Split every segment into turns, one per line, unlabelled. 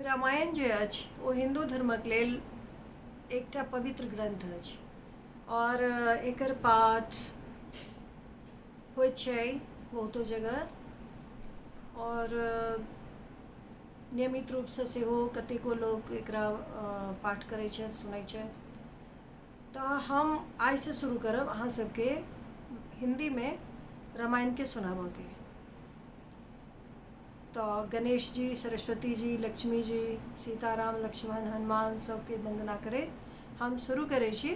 रामायण जे अछि ओ हिंदू धर्मक लेल एकटा पवित्र ग्रंथ अछि और एकर पाठ होइत छै बहुतो जगह और नियमित रूपसँ सेहो कतेको लोक एकरा पाठ करै छथि, सुनै छथि। तऽ हम आइसँ शुरू करब अहाँ सबके हिंदीमे रामायणके सुनाबऽके। तो गणेश जी, सरस्वती जी, लक्ष्मी जी, सीताराम, लक्ष्मण, हनुमान सबके वंदना करे हम शुरू करै छी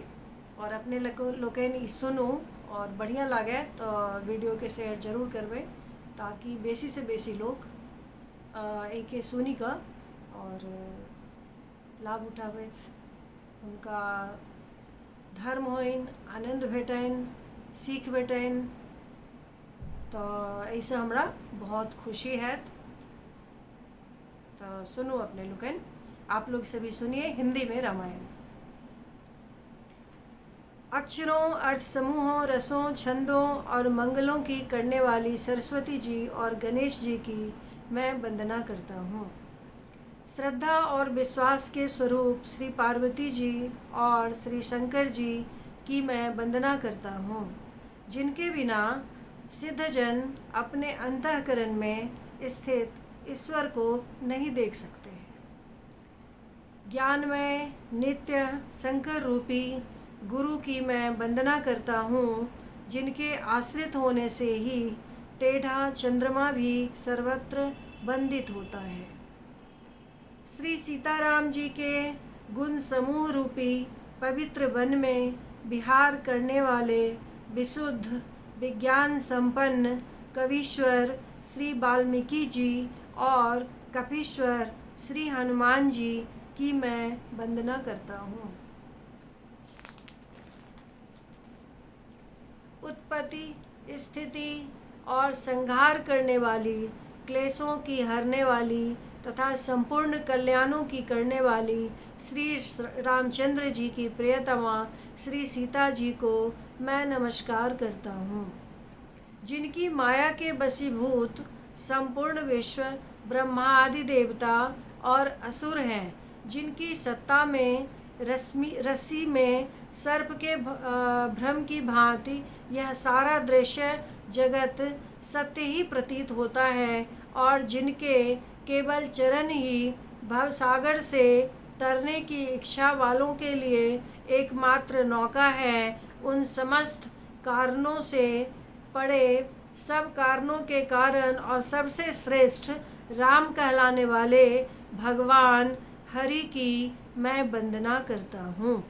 और अपने लोकनि ई सुनू और बढ़िया लागे तो वीडियो के शेयर जरूर करबै ताकि बेसी से बेसी लोग एके सुनी कऽ और लाभ उठाबै, हुनका धर्म होइन, आनंद भेटनि, सीख भेटनि। तो एहिसँ हमरा बहुत खुशी हैत। तो सुनू अपने लोगन, आप लोग सभी सुनिए हिंदी में रामायण। अक्षरों, अर्थ समूहों, रसों, छंदों और मंगलों की करने वाली सरस्वती जी और गणेश जी की मैं वंदना करता हूँ। श्रद्धा और विश्वास के स्वरूप श्री पार्वती जी और श्री शंकर जी की मैं वंदना करता हूँ, जिनके बिना सिद्धजन अपने अंतःकरण में स्थित ईश्वर को नहीं देख सकते। ज्ञानमय नित्य शंकर रूपी गुरु की मैं वंदना करता हूँ, जिनके आश्रित होने से ही टेढ़ा चंद्रमा भी सर्वत्र वंदित होता है। श्री सीताराम जी के गुण समूह रूपी पवित्र वन में विहार करने वाले विशुद्ध विज्ञान संपन्न कवीश्वर श्री वाल्मीकि जी और कपीश्वर श्री हनुमान जी की मैं वंदना करता हूँ। उत्पत्ति, स्थिति और संहार करने वाली, क्लेशों की हरने वाली तथा संपूर्ण कल्याणों की करने वाली श्री रामचंद्र जी की प्रियतमा श्री सीता जी को मैं नमस्कार करता हूँ, जिनकी माया के वशीभूत संपूर्ण विश्व ब्रह्मा आदि देवता और असुर हैं, जिनकी सत्ता में रस्सी में सर्प के भ्रम की भांति यह सारा दृश्य जगत सत्य ही प्रतीत होता है और जिनके केवल चरण ही भवसागर से तरने की इच्छा वालों के लिए एकमात्र नौका है। उन समस्त कारणों से परे सब कारणों के कारण और सबसे श्रेष्ठ राम कहलाने वाले भगवान हरि की मैं वंदना करता हूँ।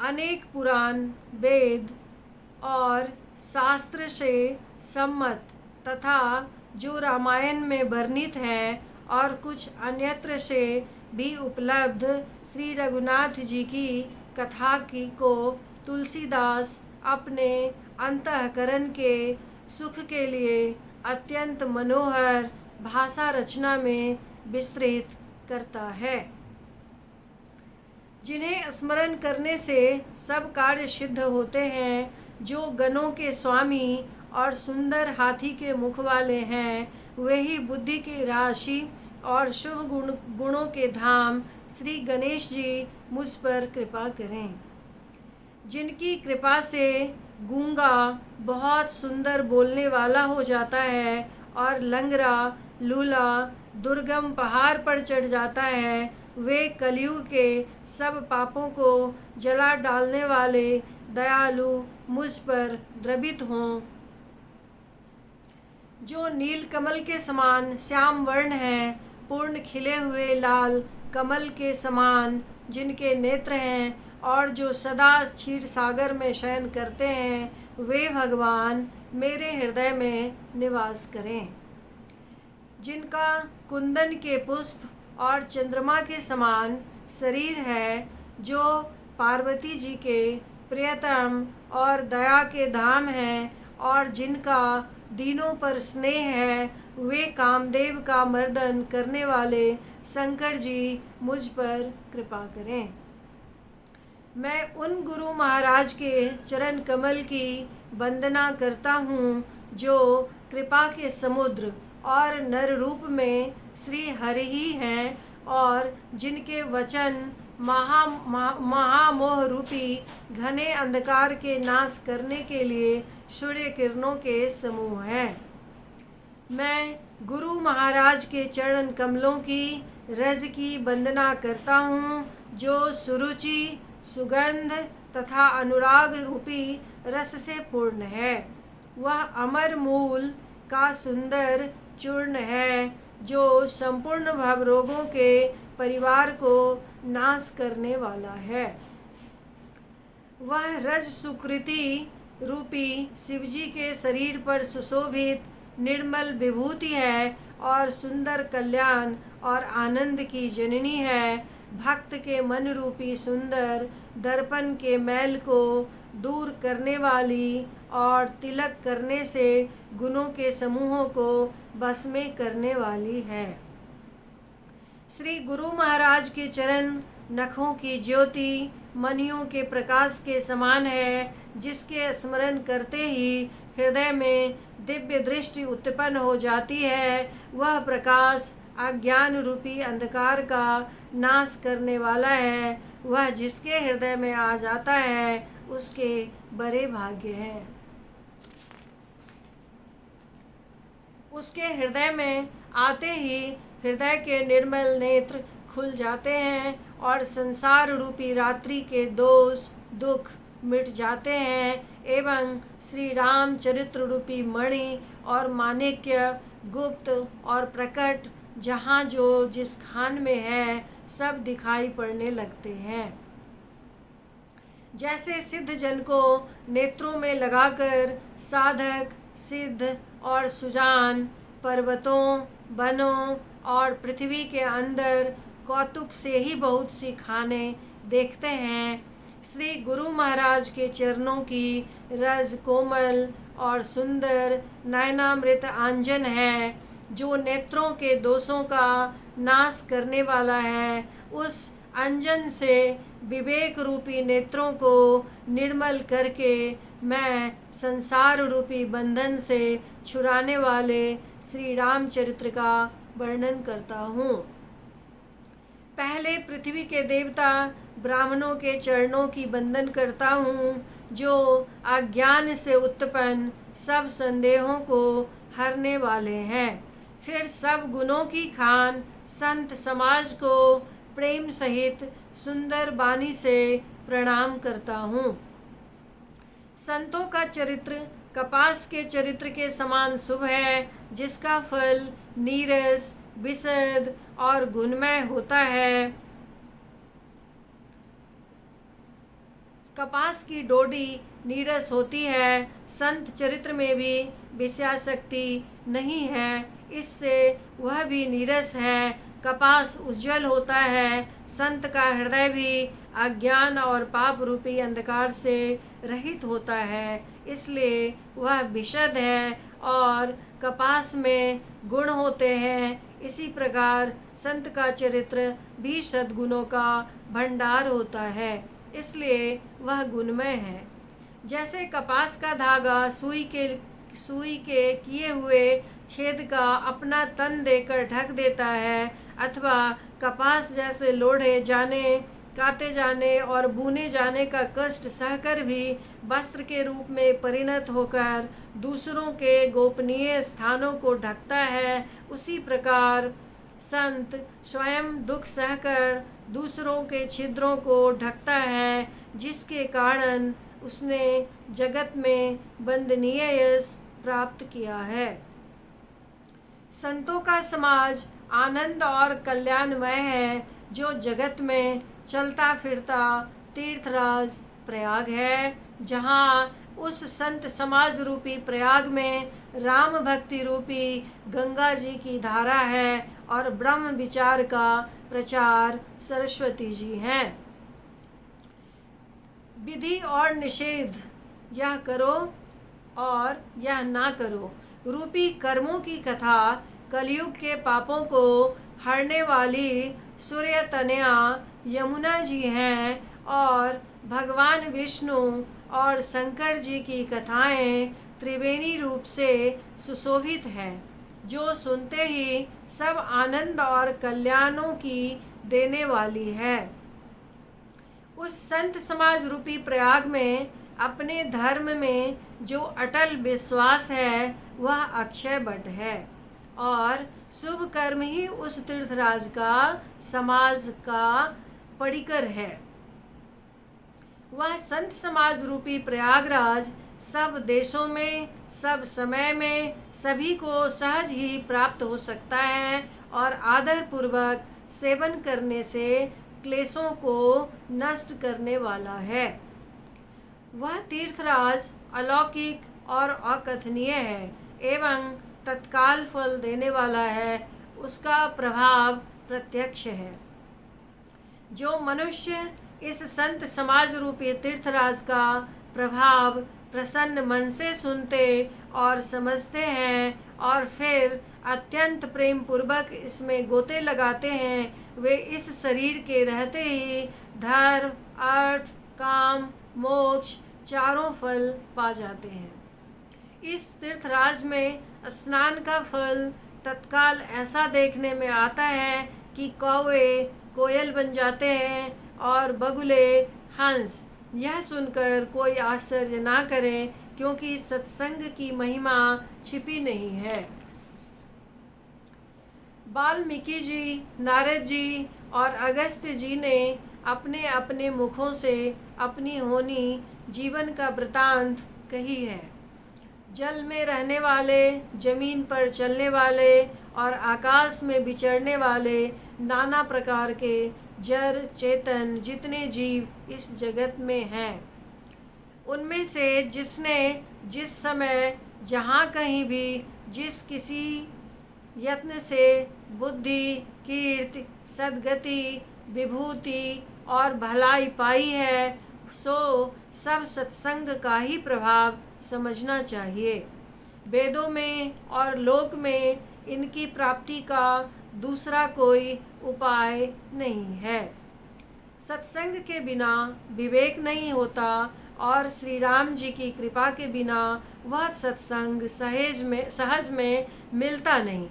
अनेक पुराण, वेद और शास्त्र से सम्मत तथा जो रामायण में वर्णित है और कुछ अन्यत्र से भी उपलब्ध श्री रघुनाथ जी की कथा को तुलसीदास अपने अंतःकरण के सुख के लिए अत्यंत मनोहर भाषा रचना में विस्तृत करता है, जिन्हें स्मरण करने से सब कार्य सिद्ध होते हैं। जो गणों के स्वामी और सुंदर हाथी के मुख वाले हैं, वे ही बुद्धि की राशि और शुभ गुणों के धाम श्री गणेश जी मुझ पर कृपा करें, जिनकी कृपा से गूंगा बहुत सुंदर बोलने वाला हो जाता है और लंगड़ा लूला दुर्गम पहाड़ पर चढ़ जाता है। वे कलयुग के सब पापों को जला डालने वाले दयालु मुझ पर द्रवित हों। जो नील कमल के समान श्याम वर्ण है, पूर्ण खिले हुए लाल कमल के समान जिनके नेत्र हैं और जो सदा क्षीर सागर में शयन करते हैं, वे भगवान मेरे हृदय में निवास करें। जिनका कुंदन के पुष्प और चंद्रमा के समान शरीर है, जो पार्वती जी के प्रियतम और दया के धाम हैं और जिनका दीनों पर स्नेह है, वे कामदेव का मर्दन करने वाले शंकर जी मुझ पर कृपा करें। मैं उन गुरु महाराज के चरण कमल की वंदना करता हूँ, जो कृपा के समुद्र और नर रूप में श्री हरि ही हैं और जिनके वचन महामोह रूपी घने अंधकार के नाश करने के लिए सूर्य किरणों के समूह हैं। मैं गुरु महाराज के चरण कमलों की रज की वंदना करता हूँ, जो सुरुचि, सुगंध तथा अनुराग रूपी रस से पूर्ण है। वह अमर मूल का सुंदर चूर्ण है, जो संपूर्ण भवरोगों के परिवार को नाश करने वाला है। वह रज सुकृति रूपी शिवजी के शरीर पर सुशोभित निर्मल विभूति है और सुंदर कल्याण और आनंद की जननी है। भक्त के मन रूपी सुंदर दर्पण के मैल को दूर करने वाली और तिलक करने से गुणों के समूहों को बस में करने वाली है। श्री गुरु महाराज के चरण नखों की ज्योति मणियों के प्रकाश के समान है, जिसके स्मरण करते ही हृदय में दिव्य दृष्टि उत्पन्न हो जाती है। वह प्रकाश अज्ञान रूपी अंधकार का नाश करने वाला है। वह जिसके हृदय में आ जाता है उसके बड़े भाग्य हैं। उसके हृदय में आते ही हृदय के निर्मल नेत्र खुल जाते हैं और संसार रूपी रात्रि के दोष दुख मिट जाते हैं एवं श्री राम चरित्र रूपी मणि और माणिक्य गुप्त और प्रकट जहाँ जो जिस खान में है सब दिखाई पड़ने लगते हैं। जैसे सिद्ध जन को नेत्रों में लगाकर साधक सिद्ध और सुजान पर्वतों वनों और पृथ्वी के अंदर कौतुक से ही बहुत सी खाने देखते हैं, श्री गुरु महाराज के चरणों की रज कोमल और सुंदर नयनामृत आंजन है, जो नेत्रों के दोषों का नाश करने वाला है। उस अंजन से विवेक रूपी नेत्रों को निर्मल करके मैं संसार रूपी बंधन से छुड़ाने वाले श्री रामचरित्र का वर्णन करता हूँ। पहले पृथ्वी के देवता ब्राह्मणों के चरणों की वंदन करता हूँ, जो अज्ञान से उत्पन्न सब संदेहों को हरने वाले हैं। फिर सब गुणों की खान संत समाज को प्रेम सहित सुंदर वाणी से प्रणाम करता हूँ। संतों का चरित्र कपास के चरित्र के समान शुभ है, जिसका फल नीरस विशद और गुणमय होता है। कपास की डोडी नीरस होती है, संत चरित्र में भी विषयासक्ति नहीं है, इससे वह भी नीरस है। कपास उज्जवल होता है, संत का हृदय भी अज्ञान और पाप रूपी अंधकार से रहित होता है, इसलिए वह विशद है और कपास में गुण होते हैं। इसी प्रकार संत का चरित्र भी सद्गुणों का भंडार होता है, इसलिए वह गुणमय है। जैसे कपास का धागा सुई के किए हुए छेद का अपना तन देकर ढक देता है, अथवा कपास जैसे लोढ़े जाने काते जाने और बुने जाने का कष्ट सहकर भी वस्त्र के रूप में परिणत होकर दूसरों के गोपनीय स्थानों को ढकता है, उसी प्रकार संत स्वयं दुख सहकर दूसरों के छिद्रों को ढकता है, जिसके कारण उसने जगत में वंदनीय यश प्राप्त किया है। संतों का समाज आनंद और कल्याणमय है, जो जगत में चलता फिरता तीर्थराज प्रयाग है, जहाँ उस संत समाज रूपी प्रयाग में राम भक्ति रूपी गंगा जी की धारा है और ब्रह्म विचार का प्रचार सरस्वती जी हैं। विधि और निषेध, यह करो और यह ना करो रूपी कर्मों की कथा कलयुग के पापों को हरने वाली सूर्य तनया यमुना जी हैं और भगवान विष्णु और शंकर जी की कथाएं त्रिवेणी रूप से सुशोभित हैं। जो सुनते ही सब आनंद और कल्याणों की देने वाली है। उस संत समाज रूपी प्रयाग में अपने धर्म में जो अटल विश्वास है वह अक्षय बट है, और शुभ कर्म ही उस तीर्थराज का समाज का पडिकर है। वह संत समाज रूपी प्रयागराज सब देशों में, सब समय में सभी को सहज ही प्राप्त हो सकता है, और आदर पूर्वक सेवन करने से क्लेशों को नष्ट करने वाला है। वह तीर्थराज अलौकिक और अकथनीय है एवं तत्काल फल देने वाला है, उसका प्रभाव प्रत्यक्ष है। जो मनुष्य इस संत समाज रूपी तीर्थराज का प्रभाव प्रसन्न मन से सुनते और समझते हैं और फिर अत्यंत प्रेम पूर्वक इसमें गोते लगाते हैं, वे इस शरीर के रहते ही धर्म, अर्थ, काम, मोक्ष चारों फल पा जाते हैं। इस तीर्थराज में स्नान का फल तत्काल ऐसा देखने में आता है कि कौवे कोयल बन जाते हैं और बगुले हंस। यह सुनकर कोई आश्चर्य ना करे, क्योंकि सत्संग की महिमा छिपी नहीं है। वाल्मीकि जी, नारद जी और अगस्त्य जी ने अपने अपने मुखों से अपनी होनी जीवन का वृतांत कही है। जल में रहने वाले, जमीन पर चलने वाले और आकाश में विचरने वाले नाना प्रकार के जड़ चेतन जितने जीव इस जगत में हैं, उनमें से जिसने जिस समय जहाँ कहीं भी जिस किसी यत्न से बुद्धि, कीर्ति, सद्गति, विभूति और भलाई पाई है, सो सब सत्संग का ही प्रभाव समझना चाहिए। वेदों में और लोक में इनकी प्राप्ति का दूसरा कोई उपाय नहीं है। सत्संग के बिना विवेक नहीं होता, और श्री राम जी की कृपा के बिना वह सत्संग सहज में मिलता नहीं।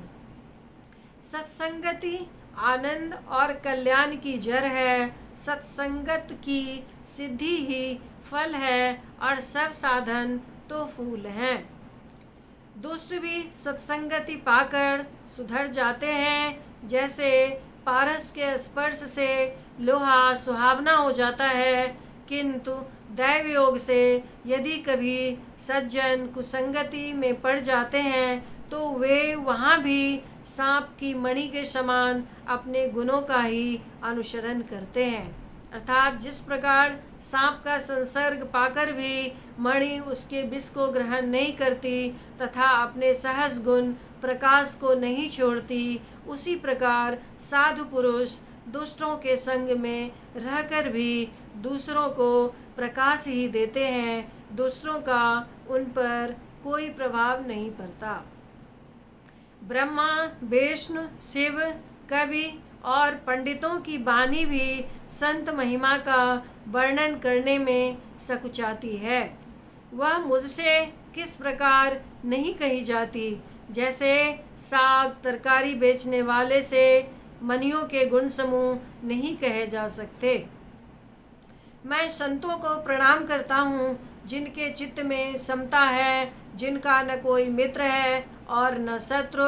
सत्संगति आनंद और कल्याण की जड़ है। सत्संगत की सिद्धि ही फल है, और सब साधन तो फूल हैं। दुष्ट भी सत्संगति पाकर सुधर जाते हैं। जैसे पारस के स्पर्श से लोहा सुहावना हो जाता है, किंतु दैव योग से यदि कभी सज्जन कुसंगति में पड़ जाते हैं तो वे वहाँ भी सांप की मणि के समान अपने गुणों का ही अनुसरण करते हैं। अर्थात जिस प्रकार सांप का संसर्ग पाकर भी मणि उसके विष को ग्रहण नहीं करती तथा अपने सहज गुण प्रकाश को नहीं छोड़ती, उसी प्रकार साधु पुरुष दुष्टों के संग में रहकर भी दूसरों को प्रकाश ही देते हैं, दूसरों का उन पर कोई प्रभाव नहीं पड़ता। ब्रह्मा, विष्णु, शिव, कवि और पंडितों की वाणी भी संत महिमा का वर्णन करने में सकुचाती है। वह मुझसे किस प्रकार नहीं कही जाती, जैसे साग तरकारी बेचने वाले से मनियों के गुण समूह नहीं कहे जा सकते। मैं संतों को प्रणाम करता हूँ जिनके चित्त में समता है, जिनका न कोई मित्र है और न शत्रु।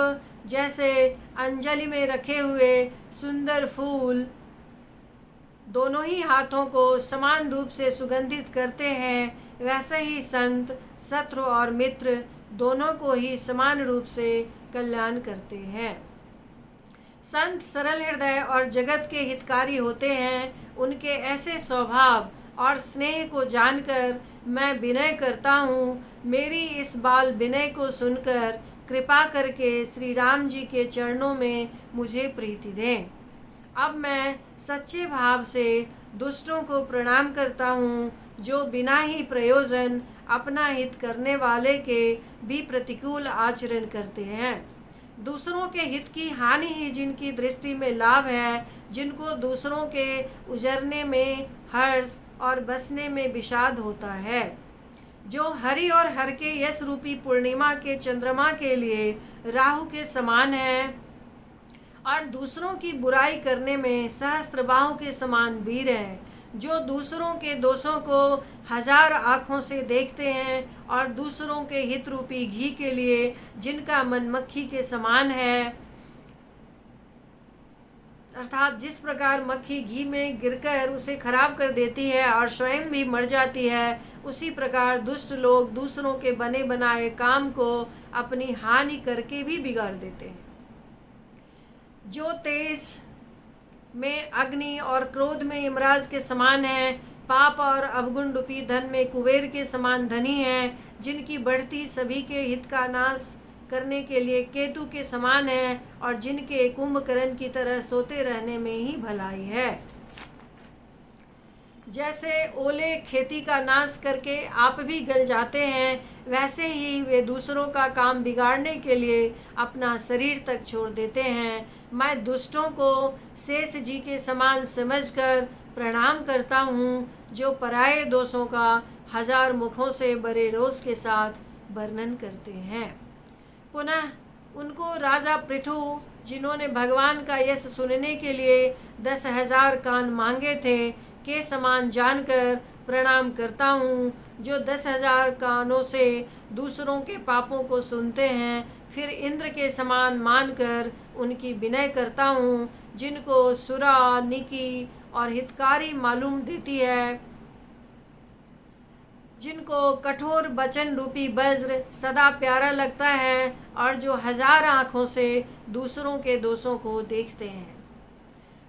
जैसे अंजलि में रखे हुए सुंदर फूल दोनों ही हाथों को समान रूप से सुगंधित करते हैं, वैसे ही संत शत्रु और मित्र दोनों को ही समान रूप से कल्याण करते हैं। संत सरल हृदय और जगत के हितकारी होते हैं। उनके ऐसे स्वभाव और स्नेह को जानकर मैं विनय करता हूँ। मेरी इस बाल विनय को सुनकर कृपा करके श्री राम जी के चरणों में मुझे प्रीति दें। अब मैं सच्चे भाव से दुष्टों को प्रणाम करता हूँ, जो बिना ही प्रयोजन अपना हित करने वाले के भी प्रतिकूल आचरण करते हैं। दूसरों के हित की हानि ही जिनकी दृष्टि में लाभ है, जिनको दूसरों के उजरने में हर्ष और बसने में विषाद होता है, जो हरि और हर के यश रूपी पूर्णिमा के चंद्रमा के लिए राहु के समान है और दूसरों की बुराई करने में सहस्त्रबाहु के समान वीर है, जो दूसरों के दोषों को 1000 आँखों से देखते हैं और दूसरों के हित रूपी घी के लिए जिनका मन मक्खी के समान है, अर्थात जिस प्रकार मक्खी घी में गिरकर उसे खराब कर देती है और स्वयं भी मर जाती है, उसी प्रकार दुष्ट लोग दूसरों के बने बनाए काम को अपनी हानि करके भी बिगाड़ देते हैं। जो तेज में अग्नि और क्रोध में यमराज के समान है, पाप और अवगुण रूपी धन में कुबेर के समान धनी है, जिनकी बढ़ती सभी के हित का नाश करने के लिए केतु के समान है और जिनके कुंभकर्ण की तरह सोते रहने में ही भलाई है। जैसे ओले खेती का नाश करके आप भी गल जाते हैं, वैसे ही वे दूसरों का काम बिगाड़ने के लिए अपना शरीर तक छोड़ देते हैं। मैं दुष्टों को शेष जी के समान समझकर प्रणाम करता हूँ, जो पराये दोषों का 1000 मुखों से बड़े रोष के साथ वर्णन करते हैं। पुनः उनको राजा पृथु, जिन्होंने भगवान का यश सुनने के लिए 10,000 कान मांगे थे, के समान जानकर प्रणाम करता हूँ, जो 10,000 कानों से दूसरों के पापों को सुनते हैं। फिर इंद्र के समान मानकर उनकी विनय करता हूँ, जिनको सुरा, निकी और हितकारी मालूम देती है, जिनको कठोर वचन रूपी वज्र सदा प्यारा लगता है और जो 1000 आँखों से दूसरों के दोषों को देखते हैं।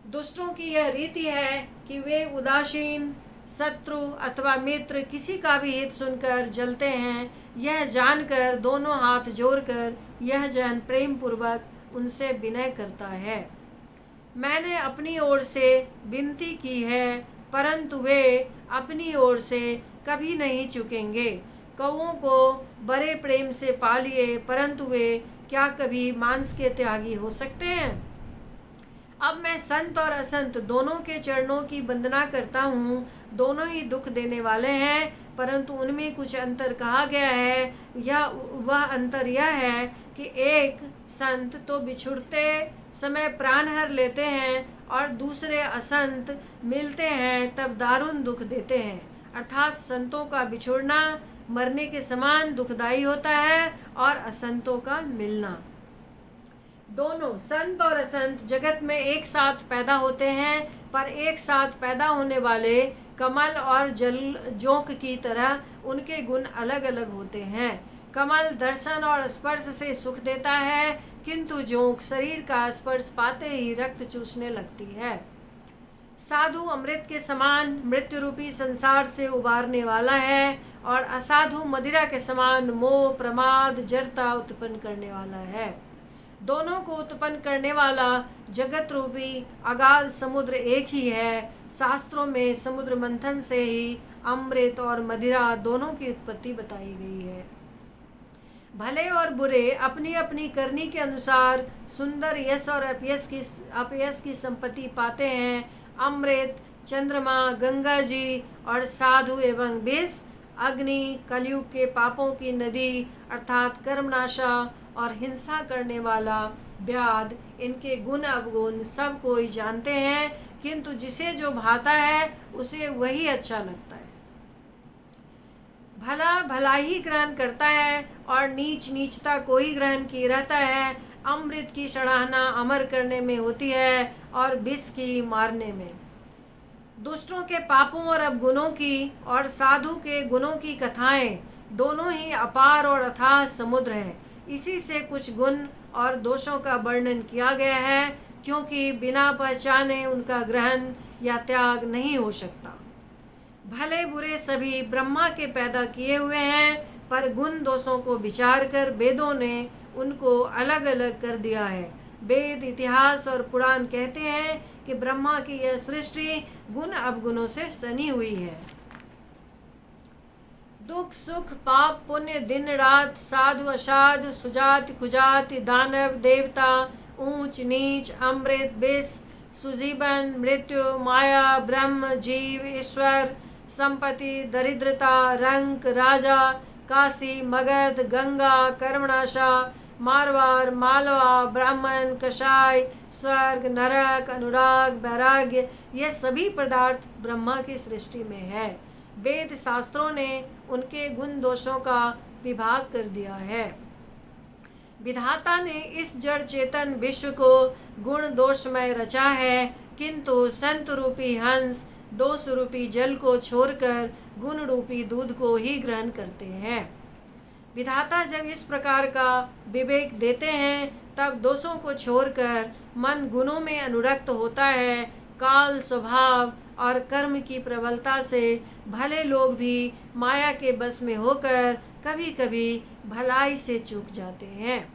दुष्टों की यह रीति है कि वे उदासीन, शत्रु अथवा मित्र किसी का भी हित सुनकर जलते हैं। यह जानकर दोनों हाथ जोड़कर यह जन प्रेम पूर्वक उनसे विनय करता है। मैंने अपनी ओर से विनती की है, परंतु वे अपनी ओर से कभी नहीं चुकेंगे। कौओं को बड़े प्रेम से पालिए, परंतु वे क्या कभी मांस के त्यागी हो सकते हैं। अब मैं संत और असंत दोनों के चरणों की वंदना करता हूँ। दोनों ही दुख देने वाले हैं, परंतु उनमें कुछ अंतर कहा गया है। वह अंतर यह है कि एक संत तो बिछुड़ते समय प्राण हर लेते हैं और दूसरे असंत मिलते हैं तब दारुण दुख देते हैं। अर्थात संतों का बिछुड़ना मरने के समान दुखदायी होता है और असंतों का मिलना। दोनों संत और असंत जगत में एक साथ पैदा होते हैं, पर एक साथ पैदा होने वाले कमल और जल जोंक की तरह उनके गुण अलग अलग होते हैं। कमल दर्शन और स्पर्श से सुख देता है, किंतु जोंक शरीर का स्पर्श पाते ही रक्त चूसने लगती है। साधु अमृत के समान मृत्यु रूपी संसार से उबारने वाला है और असाधु मदिरा के समान मोह, प्रमाद, जड़ता उत्पन्न करने वाला है। दोनों को उत्पन्न करने वाला जगत रूपी अगाध समुद्र एक ही है। शास्त्रों में समुद्र मंथन से ही अमृत और मदिरा दोनों की उत्पत्ति बताई गई है। भले और बुरे अपनी अपनी करनी के अनुसार सुंदर यश और अपयश की संपत्ति पाते हैं। अमृत, चंद्रमा, गंगा जी और साधु एवं विष, अग्नि, कलयुग के पापों की नदी अर्थात कर्मनाशा और हिंसा करने वाला व्याध, इनके गुण अवगुण सब कोई जानते हैं, किंतु जिसे जो भाता है उसे वही अच्छा लगता है। भला भला ही ग्रहण करता है और नीच नीचता को ही ग्रहण किए रहता है। अमृत की सराहना अमर करने में होती है और विष की मारने में। दुष्टों के पापों और अवगुणों की और साधु के गुणों की कथाएं दोनों ही अपार और अथाह समुद्र हैं। इसी से कुछ गुण और दोषों का वर्णन किया गया है, क्योंकि बिना पहचाने उनका ग्रहण या त्याग नहीं हो सकता। भले बुरे सभी ब्रह्मा के पैदा किए हुए हैं, पर गुण दोषों को विचार कर वेदों ने उनको अलग अलग कर दिया है। वेद, इतिहास और पुराण कहते हैं कि ब्रह्मा की यह सृष्टि गुण अवगुणों से सनी हुई है। दुख सुख, पाप पुण्य, दिन रात, साधु असाधु, सुजाति कुजाति, दानव देवता, ऊंच नीच, अमृत विष, सुजीवन मृत्यु, माया ब्रह्म जीव ईश्वर, संपत्ति, दरिद्रता, रंक, राजा, काशी, मगध, गंगा, कर्मणाशा, मारवार, मालवा, ब्राह्मण, कषाय, स्वर्ग, नरक, अनुराग, वैराग्य, ये सभी पदार्थ ब्रह्मा की सृष्टि में है। वेद शास्त्रों ने उनके गुण दोषों का विभाग कर दिया है। विधाता ने इस जड़ चेतन विश्व को गुण दोषमय रचा है, किंतु संत रूपी हंस दोष रूपी जल को छोड़कर गुण रूपी दूध को ही ग्रहण करते हैं। विधाता जब इस प्रकार का विवेक देते हैं, तब दोषों को छोड़कर मन गुणों में अनुरक्त होता है। काल, स्वभाव और कर्म की प्रबलता से भले लोग भी माया के बस में होकर कभी कभी भलाई से चूक जाते हैं।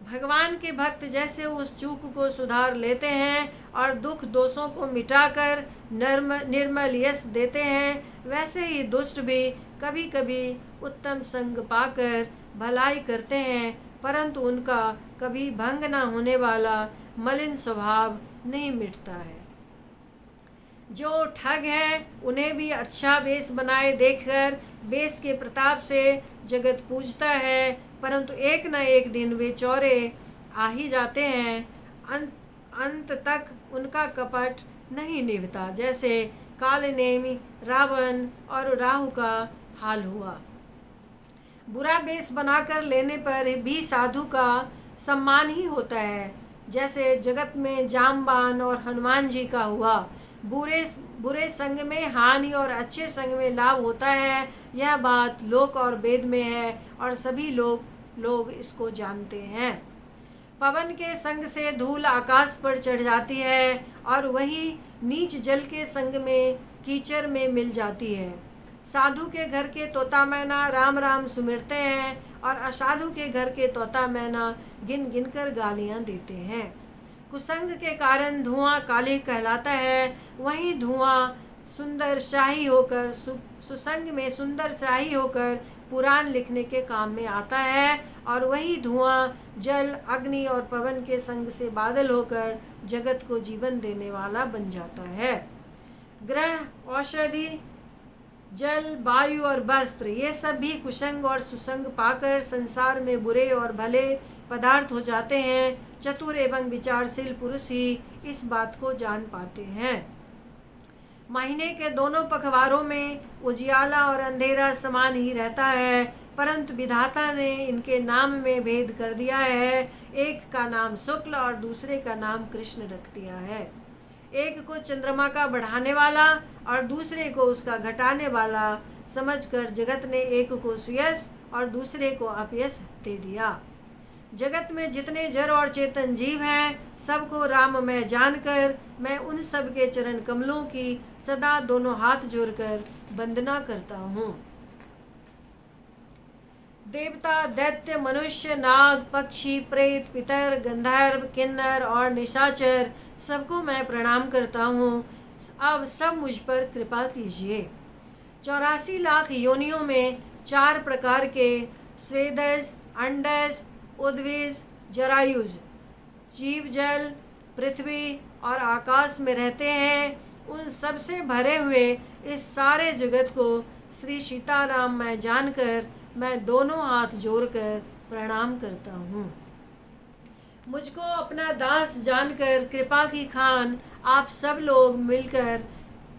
भगवान के भक्त जैसे उस चूक को सुधार लेते हैं और दुख दोषों को मिटाकर निर्मल यश देते हैं, वैसे ही दुष्ट भी कभी कभी उत्तम संग पाकर भलाई करते हैं, परंतु उनका कभी भंग न होने वाला मलिन स्वभाव नहीं मिटता है। जो ठग है उन्हें भी अच्छा वेश बनाए देखकर वेश के प्रताप से जगत पूजता है, परंतु एक न एक दिन वे चौरे आ ही जाते हैं। अंत तक उनका कपट नहीं निभता, जैसे कालनेमी, रावण और राहु का हाल हुआ। बुरा वेश बनाकर लेने पर भी साधु का सम्मान ही होता है, जैसे जगत में जामबान और हनुमान जी का हुआ। बुरे संग में हानि और अच्छे संग में लाभ होता है, यह बात लोक और वेद में है और सभी लोग इसको जानते हैं। पवन के संग से धूल आकाश पर चढ़ जाती है और वही नीच जल के संग में कीचड़ में मिल जाती है। साधु के घर के तोता मैना राम राम सुमिरते हैं और असाधु के घर के तोता मैना गिन गिन कर गालियां देते हैं। कुसंग के कारण धुआं काली कहलाता है, वही धुआं सुंदर शाही होकर सुसंग में सुंदर शाही होकर पुराण लिखने के काम में आता है, और वही धुआं जल, अग्नि और पवन के संग से बादल होकर जगत को जीवन देने वाला बन जाता है। ग्रह, औषधि, जल, वायु और वस्त्र, ये सब भी कुसंग और सुसंग पाकर संसार में बुरे और भले पदार्थ हो जाते हैं। चतुर एवं विचारशील पुरुष ही इस बात को जान पाते हैं। महीने के दोनों पखवारों में उजियाला और अंधेरा समान ही रहता है, परंतु विधाता ने इनके नाम में भेद कर दिया है। एक का नाम शुक्ल और दूसरे का नाम कृष्ण रख दिया है। एक को चंद्रमा का बढ़ाने वाला और दूसरे को उसका घटाने वाला समझकर जगत ने एक को सुयश और दूसरे को अपयश दे दिया। जगत में जितने जड़ और चेतन जीव हैं, सबको राममय जानकर मैं उन सब के चरण कमलों की सदा दोनों हाथ जोड़कर वंदना करता हूँ। देवता, दैत्य, मनुष्य, नाग, पक्षी, प्रेत, पितर, गंधर्व, किन्नर और निशाचर, सबको मैं प्रणाम करता हूँ। अब सब मुझ पर कृपा कीजिए। 84 लाख योनियों में 4 प्रकार के स्वेदज, अंडज, उद्भिज, जरायुज जीव जल, पृथ्वी और आकाश में रहते हैं। उन सब से भरे हुए इस सारे जगत को श्री सीताराम मैं जानकर मैं दोनों हाथ जोड़कर प्रणाम करता हूँ। मुझको अपना दास जानकर कृपा की खान आप सब लोग मिलकर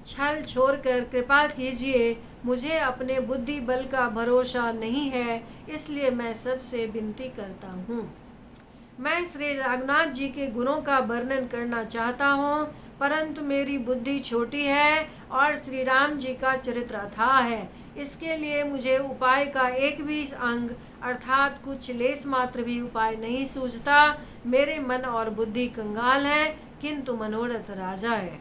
छल छोड़कर कृपा कीजिए। मुझे अपने बुद्धि बल का भरोसा नहीं है, इसलिए मैं सबसे विनती करता हूँ। मैं श्री रघुनाथ जी के गुणों का वर्णन करना चाहता हूँ, परंतु मेरी बुद्धि छोटी है और श्री राम जी का चरित्र अथाह है। इसके लिए मुझे उपाय का एक भी अंग अर्थात कुछ लेस मात्र भी उपाय नहीं सूझता। मेरे मन और बुद्धि कंगाल है, किंतु मनोरथ राजा है।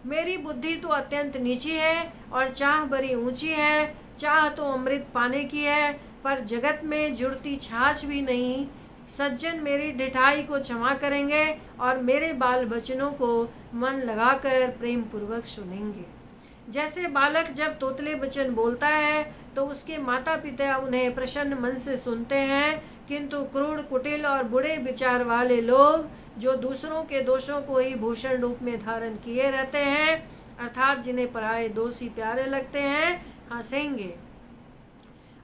मेरी बुद्धि तो अत्यंत नीची है और चाह बड़ी ऊंची है। चाह तो अमृत पाने की है, पर जगत में जुड़ती छाछ भी नहीं। सज्जन मेरी ढिठाई को क्षमा करेंगे और मेरे बाल बचनों को मन लगाकर प्रेम पूर्वक सुनेंगे। जैसे बालक जब तोतले बचन बोलता है तो उसके माता पिता उन्हें प्रसन्न मन से सुनते हैं, किंतु क्रूर, कुटिल और बुरे विचार वाले लोग जो दूसरों के दोषों को ही भूषण रूप में धारण किए रहते हैं, अर्थात जिन्हें पराये दोषी प्यारे लगते हैं, हंसेंगे।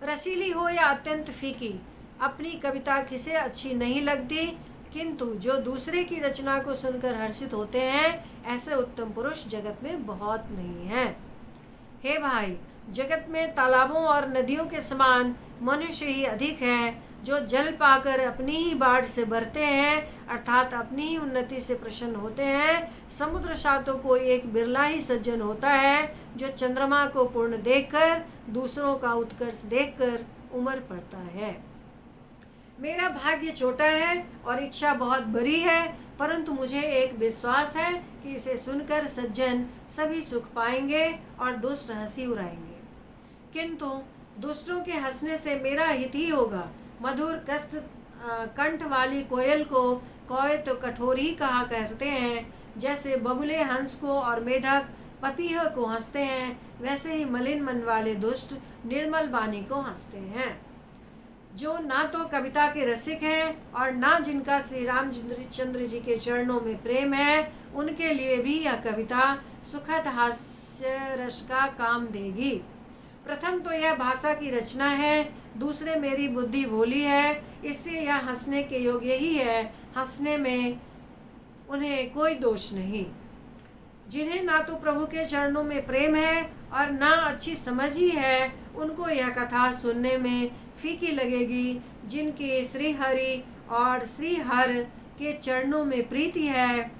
रसीली हो या अत्यंत फीकी, अपनी कविता किसे अच्छी नहीं लगती, किंतु जो दूसरे की रचना को सुनकर हर्षित होते हैं, ऐसे उत्तम पुरुष जगत में बहुत नहीं हैं। हे भाई, जगत में तालाबों और नदियों के समान मनुष्य ही अधिक है, जो जल पाकर अपनी ही बाढ़ से भरते हैं, अर्थात अपनी ही उन्नति से प्रसन्न होते हैं। समुद्र सा तो कोई एक बिरला ही सज्जन होता है, जो चंद्रमा को पूर्ण देखकर, दूसरों का उत्कर्ष देखकर उमर पड़ता है। मेरा भाग्य छोटा है और इच्छा बहुत बड़ी है, परंतु मुझे एक विश्वास है कि इसे सुनकर सज्जन सभी सुख पाएंगे और दुष्ट हंसी उड़ाएंगे। किंतु दूसरों के हंसने से मेरा हित ही होगा। मधुर कंठ वाली कोयल को कौए तो कठोर ही कहा करते हैं, जैसे बगुले हंस को और मेढक पपीह को हंसते हैं, वैसे ही मलिन मन वाले दुष्ट निर्मल वाणी को हंसते हैं। जो ना तो कविता के रसिक हैं और ना जिनका श्री रामचंद्र जी के चरणों में प्रेम है, उनके लिए भी यह कविता सुखद हास्य रस का काम देगी। प्रथम तो यह भाषा की रचना है, दूसरे मेरी बुद्धि भोली है, इससे यह हंसने के योग्य ही है। हंसने में उन्हें कोई दोष नहीं। जिन्हें ना तो प्रभु के चरणों में प्रेम है और ना अच्छी समझ ही है, उनको यह कथा सुनने में फीकी लगेगी। जिनके श्री हरि और श्री हर के चरणों में प्रीति है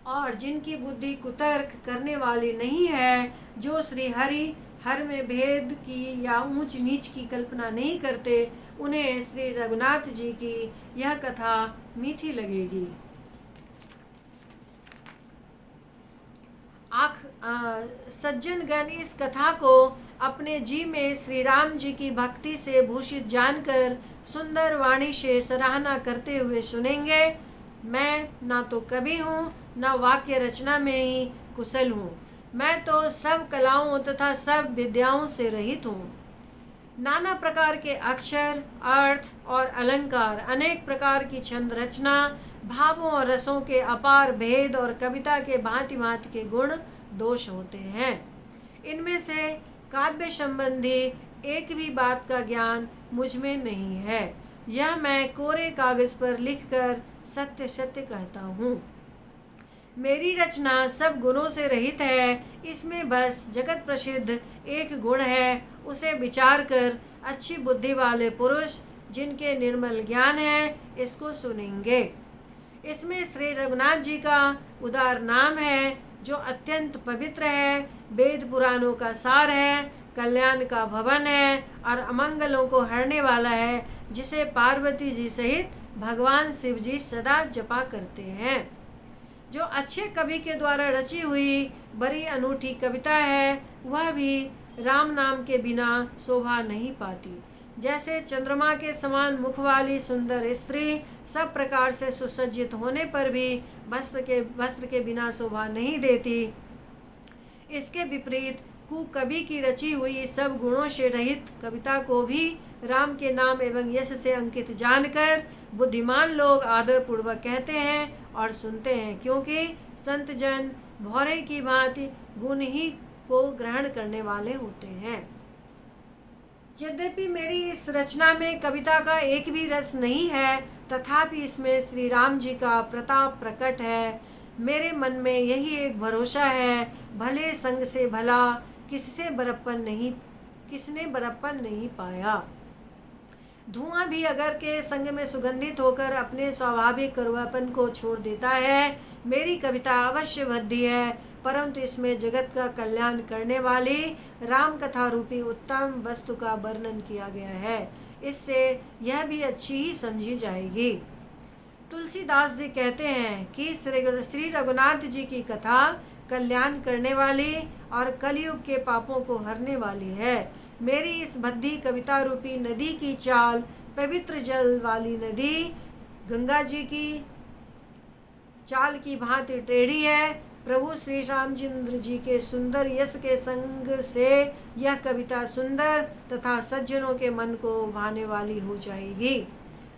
और जिनकी बुद्धि कुतर्क करने वाली नहीं है, जो श्री हरि हर में भेद की या ऊंच नीच की कल्पना नहीं करते, उन्हें श्री रघुनाथ जी की यह कथा मीठी लगेगी। सज्जनगण इस कथा को अपने जी में श्री राम जी की भक्ति से भूषित जानकर सुंदर वाणी से सराहना करते हुए सुनेंगे। मैं ना तो कवि हूँ, ना वाक्य रचना में ही कुशल हूँ। मैं तो सब कलाओं तथा सब विद्याओं से रहित हूँ। नाना प्रकार के अक्षर, अर्थ और अलंकार, अनेक प्रकार की छंद रचना, भावों और रसों के अपार भेद और कविता के भांति भांति के गुण दोष होते हैं। इनमें से काव्य संबंधी एक भी बात का ज्ञान मुझ में नहीं है। यह मैं कोरे कागज पर लिखकर सत्य सत्य कहता हूँ। मेरी रचना सब गुणों से रहित है। इसमें बस जगत प्रसिद्ध एक गुण है, उसे विचार कर अच्छी बुद्धि वाले पुरुष जिनके निर्मल ज्ञान है, इसको सुनेंगे। इसमें श्री रघुनाथ जी का उदार नाम है, जो अत्यंत पवित्र है, वेद पुराणों का सार है, कल्याण का भवन है और अमंगलों को हरने वाला है, जिसे पार्वती जी सहित भगवान शिव जी सदा जपा करते हैं। जो अच्छे कवि के द्वारा रची हुई बड़ी अनूठी कविता है, वह भी राम नाम के बिना शोभा नहीं पाती। जैसे चंद्रमा के समान मुख वाली सुंदर स्त्री सब प्रकार से सुसज्जित होने पर भी वस्त्र के बिना शोभा नहीं देती, इसके विपरीत कुकवि की रची हुई सब गुणों से रहित कविता को भी राम के नाम एवं यश से अंकित जानकर बुद्धिमान लोग आदर पूर्वक कहते हैं और सुनते हैं, क्योंकि संत जन भौरे की भांति गुण ही को ग्रहण करने वाले होते हैं। यद्यपि मेरी इस रचना में कविता का एक भी रस नहीं है, तथापि इसमें श्री राम जी का प्रताप प्रकट है। मेरे मन में यही एक भरोसा है, भले संग से भला किसने बड़प्पन नहीं पाया। धुआं भी अगर के संग में सुगंधित होकर अपने स्वाभाविक कड़वापन को छोड़ देता है। मेरी कविता अवश्य भद्दी है, परंतु इसमें जगत का कल्याण करने वाली राम कथा रूपी उत्तम वस्तु का वर्णन किया गया है। इससे यह भी अच्छी ही समझी जाएगी। तुलसीदास जी कहते हैं कि श्री रघुनाथ जी की कथा कल्याण करने वाली और कलयुग के पापों को हरने वाली है। मेरी इस भद्दी कविता रूपी नदी की चाल पवित्र जल वाली नदी गंगा जी की चाल की भांति टेढ़ी है। प्रभु श्री रामचंद्र जी के सुंदर यश के संग से यह कविता सुंदर तथा सज्जनों के मन को भाने वाली हो जाएगी।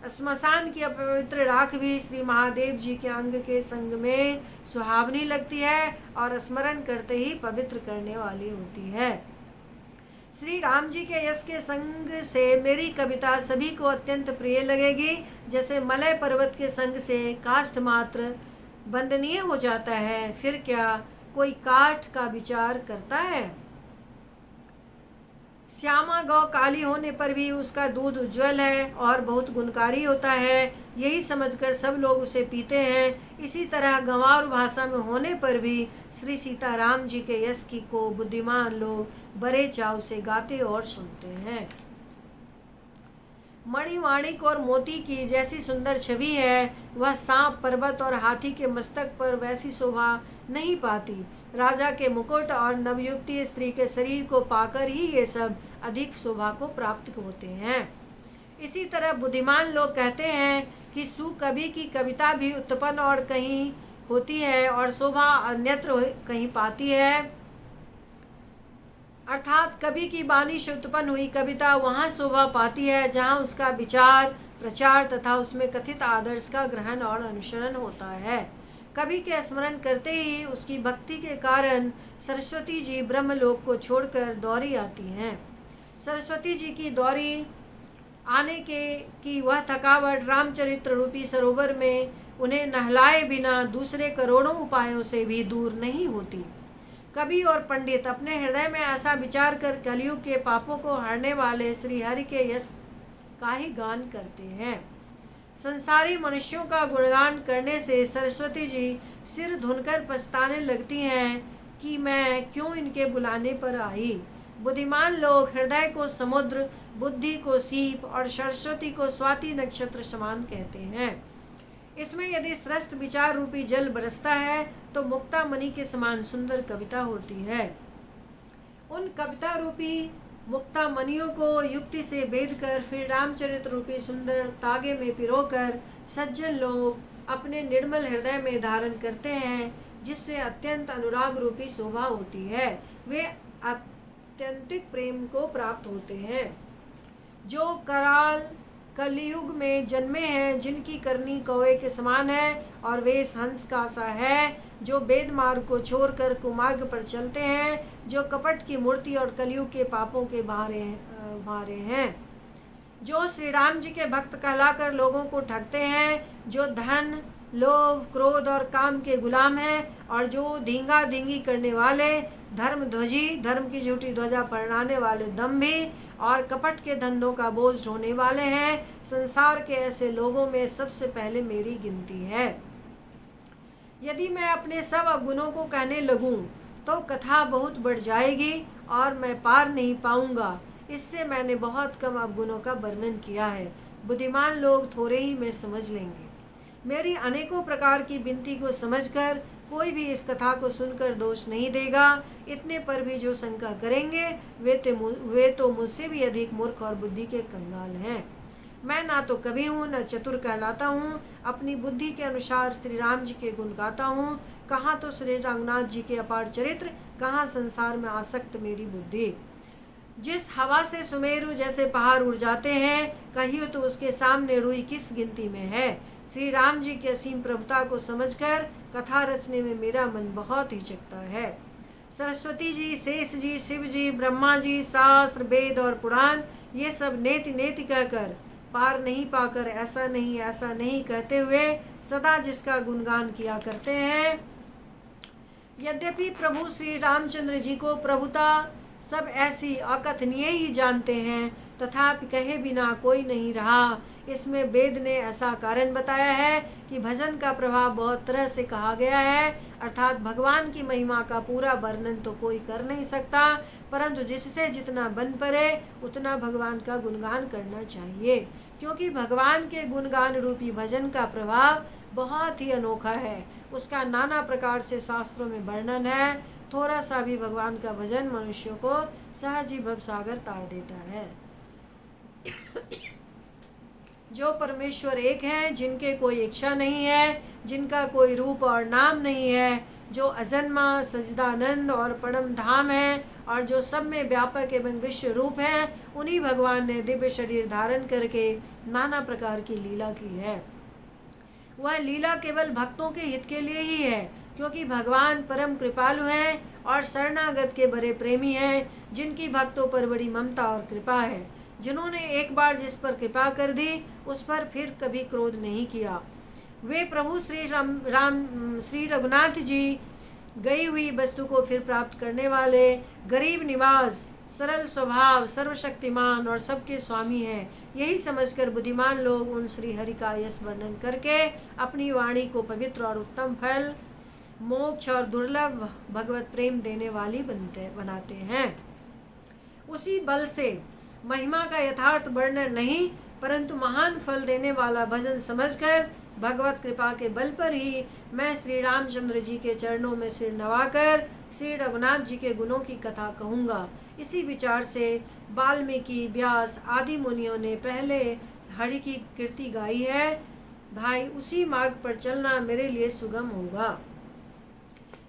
स्मशान की अपवित्र राख भी श्री महादेव जी के अंग के संग में सुहावनी लगती है और स्मरण करते ही पवित्र करने वाली होती है। श्री राम जी के यश के संग से मेरी कविता सभी को अत्यंत प्रिय लगेगी। जैसे मलय पर्वत के संग से काष्ठ मात्र वंदनीय हो जाता है, फिर क्या कोई काठ का विचार करता है। श्यामा गौ काली होने पर भी उसका दूध उज्जवल है और बहुत गुणकारी होता है, यही समझकर सब लोग उसे पीते हैं। इसी तरह गंवार भाषा में होने पर भी श्री सीताराम जी के यश की को बुद्धिमान लोग बड़े चाव से गाते और सुनते हैं। मणिमाणिक और मोती की जैसी सुंदर छवि है, वह सांप, पर्वत और हाथी के मस्तक पर वैसी शोभा नहीं पाती। राजा के मुकुट और नवयुवती स्त्री के शरीर को पाकर ही ये सब अधिक शोभा को प्राप्त होते हैं। इसी तरह बुद्धिमान लोग कहते हैं कि सुकवि की कविता भी उत्पन्न और कहीं होती है और शोभा अन्यत्र कहीं पाती है। अर्थात कवि की वाणी से उत्पन्न हुई कविता वहाँ शोभा पाती है जहाँ उसका विचार, प्रचार तथा उसमें कथित आदर्श का ग्रहण और अनुसरण होता है। कवि के स्मरण करते ही उसकी भक्ति के कारण सरस्वती जी ब्रह्मलोक को छोड़कर दौड़ी आती हैं। सरस्वती जी की दौड़ी आने की वह थकावट रामचरित्र रूपी सरोवर में उन्हें नहलाए बिना दूसरे करोड़ों उपायों से भी दूर नहीं होती। कवि और पंडित अपने हृदय में ऐसा विचार कर कलयुग के पापों को हरने वाले श्री हरि के यश का ही गान करते हैं। संसारी मनुष्यों का गुणगान करने से सरस्वती जी सिर धुनकर पछताने लगती हैं कि मैं क्यों इनके बुलाने पर आई। बुद्धिमान लोग हृदय को समुद्र, बुद्धि को सीप और सरस्वती को स्वाति नक्षत्र समान कहते हैं। इसमें यदि श्रेष्ठ विचार रूपी जल बरसता है तो मुक्ता मणि के समान सुंदर कविता होती है। उन कविता रूपी मुक्ता मणियों को युक्ति से बेध कर फिर रामचरित्र रूपी सुंदर तागे में पिरोकर सज्जन लोग अपने निर्मल हृदय में धारण करते हैं, जिससे अत्यंत अनुराग रूपी शोभा होती है। वे आत्यंतिक प्रेम को प्राप्त होते हैं। जो कराल कलयुग में जन्मे हैं, जिनकी करनी कौवे के समान है और वेश हंस का सा है, जो वेद मार्ग को छोड़कर कुमार्ग पर चलते हैं, जो कपट की मूर्ति और कलयुग के पापों के मारे हैं, जो श्री राम जी के भक्त कहलाकर लोगों को ठगते हैं, जो धन, लोभ, क्रोध और काम के गुलाम हैं और जो धींगा धींगी करने वाले, धर्म ध्वजी, धर्म की झूठी ध्वजा फहराने वाले दम्भी और कपट के धंधों का बोझ ढोने वाले हैं। संसार के ऐसे लोगों में सबसे पहले मेरी गिनती है। यदि मैं अपने सब अवगुणों को कहने लगूं तो कथा बहुत बढ़ जाएगी और मैं पार नहीं पाऊंगा। इससे मैंने बहुत कम अवगुणों का वर्णन किया है। बुद्धिमान लोग थोड़े ही में समझ लेंगे। मेरी अनेकों प्रकार की विनती को समझकर कोई भी इस कथा को सुनकर दोष नहीं देगा। इतने पर भी जो शंका करेंगे वे तो मुझसे भी अधिक मूर्ख और बुद्धि के कंगाल हैं। मैं ना तो कवि हूँ न चतुर कहलाता हूँ। अपनी बुद्धि के अनुसार श्री राम जी के गुण गाता हूँ। कहाँ तो श्री रंगनाथ जी के अपार चरित्र, कहाँ संसार में आसक्त मेरी बुद्धि। जिस हवा से सुमेरु जैसे पहाड़ उड़ जाते हैं, कहियो तो उसके सामने रुई किस गिनती में है। श्री राम जी की असीम प्रभुता को समझकर कथा रचने में मेरा मन बहुत हिचकता है। सरस्वती जी, शेष जी, शिव जी, ब्रह्मा जी, शास्त्र, वेद और पुराण ये सब नेति नेति कहकर पार नहीं पाकर ऐसा नहीं कहते हुए सदा जिसका गुणगान किया करते हैं। यद्यपि प्रभु श्री रामचंद्र जी को प्रभुता सब ऐसी अकथनीय ही जानते हैं, तथापि कहे बिना कोई नहीं रहा। इसमें वेद ने ऐसा कारण बताया है कि भजन का प्रभाव बहुत तरह से कहा गया है, अर्थात भगवान की महिमा का पूरा वर्णन तो कोई कर नहीं सकता, परंतु जिससे जितना बन पड़े उतना भगवान का गुणगान करना चाहिए, क्योंकि भगवान के गुणगान रूपी भजन का प्रभाव बहुत ही अनोखा है। उसका नाना प्रकार से शास्त्रों में वर्णन है। थोड़ा सा भी भगवान का भजन मनुष्यों को सहज ही भवसागर तार देता है। जो परमेश्वर एक हैं, जिनके कोई इच्छा नहीं है, जिनका कोई रूप और नाम नहीं है, जो अजन्मा, सजदानंद और परम धाम है और जो सब में व्यापक एवं विश्व रूप है, उन्हीं भगवान ने दिव्य शरीर धारण करके नाना प्रकार की लीला की है। वह लीला केवल भक्तों के हित के लिए ही है, क्योंकि भगवान परम कृपालु हैं और शरणागत के बड़े प्रेमी हैं, जिनकी भक्तों पर बड़ी ममता और कृपा है। जिन्होंने एक बार जिस पर कृपा कर दी, उस पर फिर कभी क्रोध नहीं किया। वे प्रभु श्री रघुनाथ जी गई हुई वस्तु को फिर प्राप्त करने वाले, गरीब निवास, सरल स्वभाव, सर्वशक्तिमान और सबके स्वामी हैं। यही समझकर बुद्धिमान लोग उन श्री हरि का यश वर्णन करके अपनी वाणी को पवित्र और उत्तम फल, मोक्ष और दुर्लभ भगवत प्रेम देने वाली बनाते हैं। उसी बल से महिमा का यथार्थ वर्णन नहीं, परंतु महान फल देने वाला भजन समझकर भगवत कृपा के बल पर ही मैं श्री रामचंद्र जी के चरणों में सिर नवाकर श्री रघुनाथ जी के गुणों की कथा कहूँगा। इसी विचार से वाल्मीकि, व्यास आदि मुनियों ने पहले हरि की कीर्ति गाई है। भाई, उसी मार्ग पर चलना मेरे लिए सुगम होगा।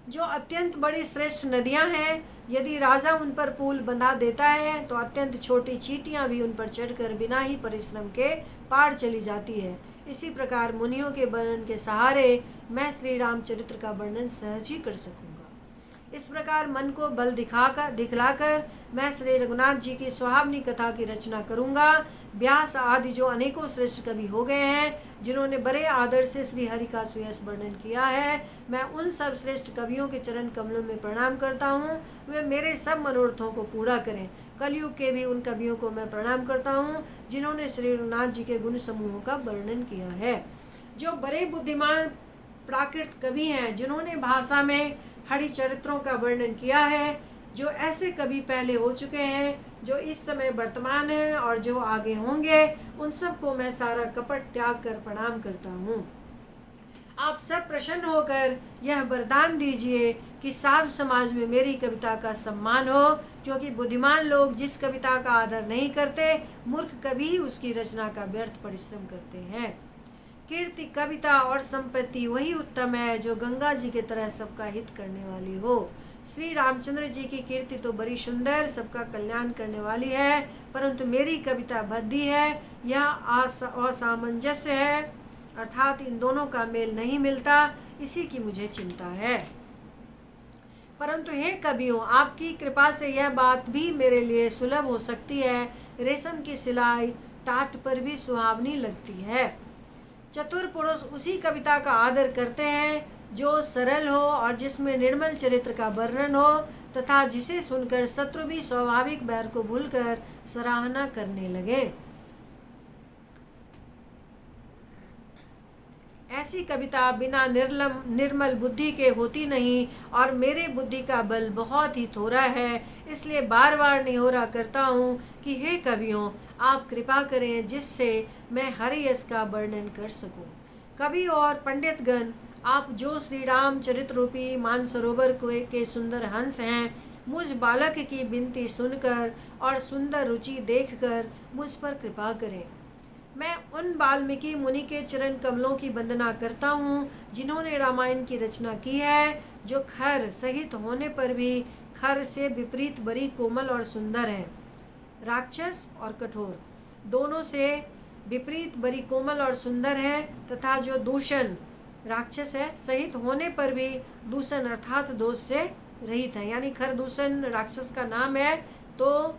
जो अत्यंत बड़ी श्रेष्ठ नदियां हैं, यदि राजा उन पर पुल बना देता है तो अत्यंत छोटी चींटियां भी उन पर चढ़कर बिना ही परिश्रम के पार चली जाती है। इसी प्रकार मुनियों के वर्णन के सहारे मैं श्री रामचरित्र का वर्णन सहज ही कर सकूंगा। इस प्रकार मन को बल दिखलाकर मैं श्री रघुनाथ जी की सुहावनी कथा की रचना करूंगा। व्यास आदि जो अनेकों श्रेष्ठ कवि हो गए हैं, जिन्होंने बड़े आदर से श्री हरि का सुयश वर्णन किया है, मैं उन सब श्रेष्ठ कवियों के चरण कमलों में प्रणाम करता हूँ। वे मेरे सब मनोरथों को पूरा करें। कलयुग के भी उन कवियों को मैं प्रणाम करता हूँ, जिन्होंने श्री रघुनाथ जी के गुण समूहों का वर्णन किया है। जो बड़े बुद्धिमान प्राकृत कवि हैं, जिन्होंने भाषा में हरि चरित्रों का वर्णन किया है, जो ऐसे कवि पहले हो चुके हैं, जो इस समय वर्तमान है और जो आगे होंगे, उन सबको मैं सारा कपट त्याग कर प्रणाम करता हूँ। आप सब प्रसन्न होकर यह वरदान दीजिए कि साधु समाज में मेरी कविता का सम्मान हो, क्योंकि बुद्धिमान लोग जिस कविता का आदर नहीं करते, मूर्ख कवि ही उसकी रचना का व्यर्थ परिश्रम करते हैं। कीर्ति, कविता और संपत्ति वही उत्तम है जो गंगा जी की तरह सबका हित करने वाली हो। श्री रामचंद्र जी की कीर्ति तो बड़ी सुंदर, सबका कल्याण करने वाली है, परंतु मेरी कविता भद्दी है, यह असामंजस्य है, अर्थात इन दोनों का मेल नहीं मिलता, इसी की मुझे चिंता है। परंतु हे कवियों, आपकी कृपा से यह बात भी मेरे लिए सुलभ हो सकती है। रेशम की सिलाई टाट पर भी सुहावनी लगती है। चतुर पुरुष उसी कविता का आदर करते हैं जो सरल हो और जिसमें निर्मल चरित्र का वर्णन हो, तथा जिसे सुनकर शत्रु भी स्वाभाविक बैर को भूलकर सराहना करने लगे। ऐसी कविता बिना निर्मल बुद्धि के होती नहीं, और मेरे बुद्धि का बल बहुत ही थोड़ा है, इसलिए बार बार निहोरा करता हूँ कि हे कवियों, आप कृपा करें जिससे मैं हरि यश का वर्णन कर सकूं। कवि और पंडितगण, आप जो श्री राम चरित्र रूपी मानसरोवर के सुंदर हंस हैं, मुझ बालक की विनती सुनकर और सुंदर रुचि देखकर मुझ पर कृपा करें। मैं उन वाल्मीकि मुनि के चरण कमलों की वंदना करता हूँ, जिन्होंने रामायण की रचना की है, जो खर सहित होने पर भी खर से विपरीत बड़ी कोमल और सुंदर है। राक्षस और कठोर दोनों से विपरीत बड़ी कोमल और सुंदर है, तथा जो दूषण राक्षस है सहित होने पर भी दूषण अर्थात दोष से रहित है। यानी खर दूषण राक्षस का नाम है, तो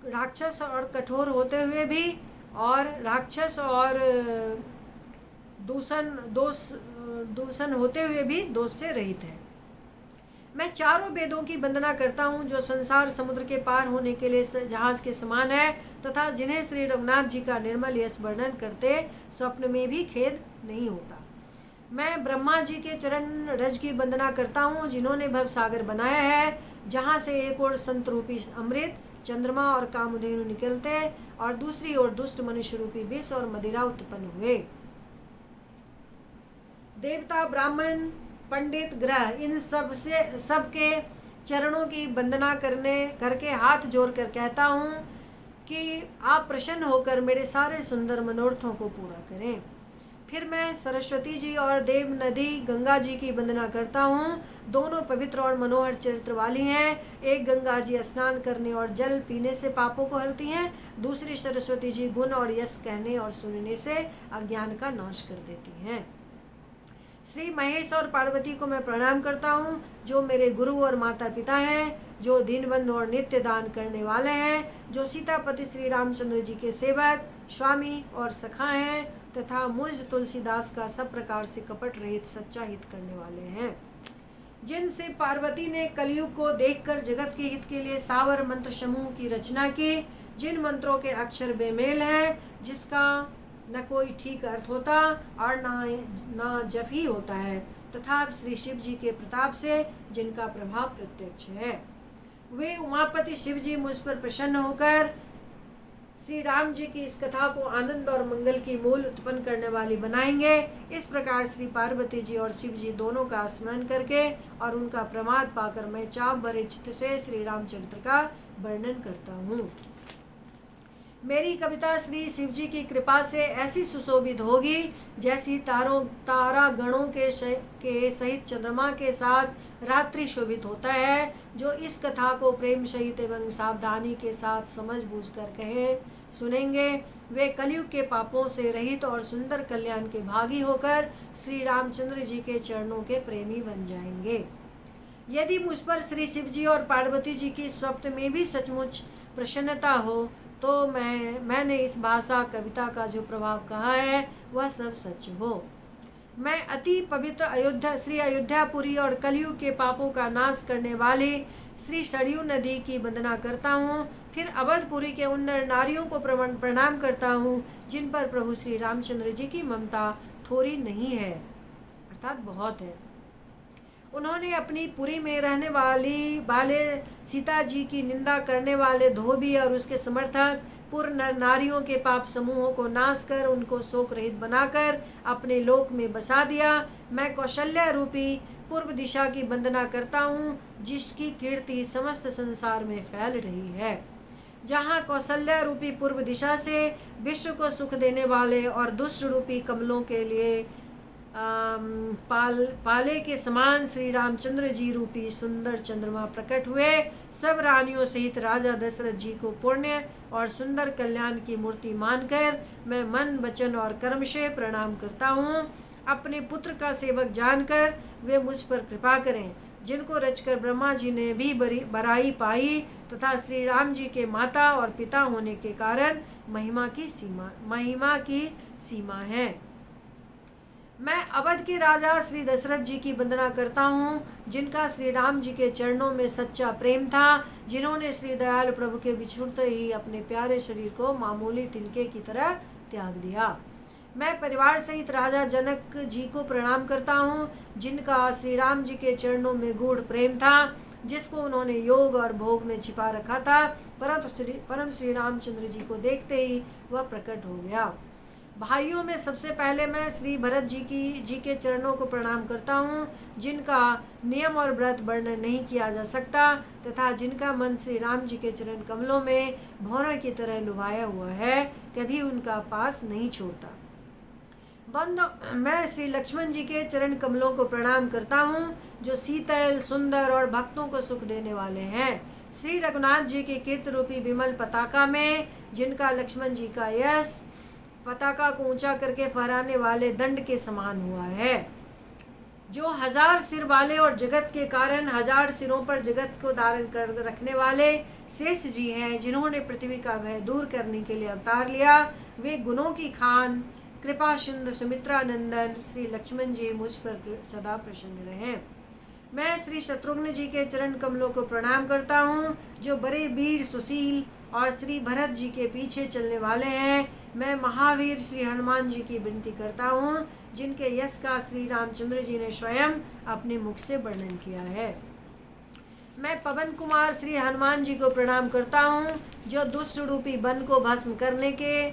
राक्षस और कठोर होते हुए भी और राक्षस और दूषण होते हुए भी दोष से रहित है। मैं चारों वेदों की वंदना करता हूँ, जो संसार समुद्र के पार होने के लिए जहाज के समान है, तथा जिन्हें श्री रघुनाथ जी का निर्मल यश वर्णन करते स्वप्न में भी खेद नहीं होता। मैं ब्रह्मा जी के चरण रज की वंदना करता हूँ, जिन्होंने भव सागर बनाया है, जहाँ से एक ओर संत रूपी अमृत, चंद्रमा और कामधेनु निकलते और दूसरी ओर दुष्ट मनुष्य रूपी विष और मदिरा उत्पन्न हुए। देवता, ब्राह्मण, पंडित, ग्रह, इन सबके चरणों की वंदना करके हाथ जोड़कर कहता हूँ कि आप प्रसन्न होकर मेरे सारे सुंदर मनोरथों को पूरा करें। फिर मैं सरस्वती जी और देव नदी गंगा जी की वंदना करता हूँ। दोनों पवित्र और मनोहर चरित्र वाली हैं। एक गंगा जी स्नान करने और जल पीने से पापों को हरती हैं, दूसरी सरस्वती जी गुण और यश कहने और सुनने से अज्ञान का नाश कर देती हैं। श्री महेश और पार्वती को मैं प्रणाम करता हूँ, जो मेरे गुरु और माता पिता हैं, जो दीनबंधु और नित्य दान करने वाले हैं, जो सीतापति श्री रामचंद्र जी के सेवक, स्वामी और सखा हैं, तथा मुझ तुलसीदास का सब प्रकार से कपट रहित सच्चा हित करने वाले हैं। जिनसे पार्वती ने कलयुग को देखकर जगत के हित के लिए सावर मंत्र समूह की रचना की, जिन मंत्रों के अक्षर बेमेल हैं, जिसका न कोई ठीक अर्थ होता और ना जप ही होता है, तथा श्री शिव जी के प्रताप से जिनका प्रभाव प्रत्यक्ष है, वे उमापति शिव जी मुझ पर प्रसन्न होकर श्री राम जी की इस कथा को आनंद और मंगल की मूल उत्पन्न करने वाली बनाएंगे। इस प्रकार श्री पार्वती जी और शिव जी दोनों का स्मरण करके और उनका प्रमाद पाकर मैं चाव भरे चित्त से श्री रामचंद्र का वर्णन करता हूँ। मेरी कविता श्री शिव जी की कृपा से ऐसी सुशोभित होगी जैसी तारा गणों के सहित चंद्रमा के साथ रात्रि शोभित होता है। जो इस कथा को प्रेम सहित एवं सावधानी के साथ समझ बूझ कर कहें सुनेंगे, वे कलयुग के पापों से रहित और सुंदर कल्याण के भागी होकर श्री रामचंद्र जी के चरणों के प्रेमी बन जाएंगे। यदि मुझ पर श्री शिव जी और पार्वती जी की स्वप्न में भी सचमुच प्रसन्नता हो, तो मैंने इस भाषा कविता का जो प्रभाव कहा है वह सब सच हो। मैं अति पवित्र श्री अयोध्यापुरी और कलयुग के पापों का नाश करने वाली श्री सरयू नदी की वंदना करता हूँ। फिर अवधपुरी के उन नर नारियों को प्रणाम करता हूँ जिन पर प्रभु श्री रामचंद्र जी की ममता थोड़ी नहीं है, अर्थात बहुत है। उन्होंने अपनी पुरी में रहने वाले सीता जी की निंदा करने वाले धोबी और उसके समर्थक पूर्व नर नारियों के पाप समूहों को नाश कर उनको शोक रहित बनाकर अपने लोक में बसा दिया। मैं कौशल्या रूपी पूर्व दिशा की वंदना करता हूँ, जिसकी कीर्ति समस्त संसार में फैल रही है। जहाँ कौशल्या रूपी पूर्व दिशा से विश्व को सुख देने वाले और दुष्ट रूपी कमलों के लिए पाले के समान श्री रामचंद्र जी रूपी सुंदर चंद्रमा प्रकट हुए, सब रानियों सहित राजा दशरथ जी को पुण्य और सुंदर कल्याण की मूर्ति मानकर मैं मन वचन और कर्म से प्रणाम करता हूँ। अपने पुत्र का सेवक जानकर वे मुझ पर कृपा करें, जिनको रचकर ब्रह्मा जी ने भी बड़ाई पाई तथा श्री राम जी के माता और पिता होने के कारण महिमा की सीमा है। मैं अवध के राजा श्री दशरथ जी की वंदना करता हूँ, जिनका श्री राम जी के चरणों में सच्चा प्रेम था, जिन्होंने श्री दयाल प्रभु के बिछुड़ते ही अपने प्यारे शरीर को मामूली तिनके की तरह त्याग दिया। मैं परिवार सहित राजा जनक जी को प्रणाम करता हूँ, जिनका श्री राम जी के चरणों में गूढ़ प्रेम था, जिसको उन्होंने योग और भोग में छिपा रखा था, परंतु श्री रामचंद्र जी को देखते ही वह प्रकट हो गया। भाइयों में सबसे पहले मैं श्री भरत जी के चरणों को प्रणाम करता हूँ, जिनका नियम और व्रत वर्णन नहीं किया जा सकता तथा जिनका मन श्री राम जी के चरण कमलों में भौरों की तरह लुभाया हुआ है, कभी उनका पास नहीं छोड़ता। मैं श्री लक्ष्मण जी के चरण कमलों को प्रणाम करता हूँ, जो शीतल सुंदर और भक्तों को सुख देने वाले हैं। श्री रघुनाथ जी के कीर्ति रूपी विमल पताका में, जिनका लक्ष्मण जी का यश पताका को ऊंचा करके फहराने वाले दंड के समान हुआ है, जो 1000 सिर वाले और जगत के कारण 1000 सिरों पर जगत को धारण कर रखने वाले शेष जी हैं, जिन्होंने पृथ्वी का भय दूर करने के लिए अवतार लिया। वे गुणों की खान कृपा सिंधु सुमित्रा नंदन श्री लक्ष्मण जी मुझ पर सदा प्रसन्न रहे। मैं श्री शत्रुघ्न जी के चरण कमलों को प्रणाम करता हूँ, जो बड़े वीर सुशील और श्री भरत जी के पीछे चलने वाले हैं। मैं महावीर श्री हनुमान जी की विनती करता हूँ, जिनके यश का श्री रामचंद्र जी ने स्वयं अपने मुख से वर्णन किया है। मैं पवन कुमार श्री हनुमान जी को प्रणाम करता हूँ, जो दुष्ट रूपी वन को भस्म करने के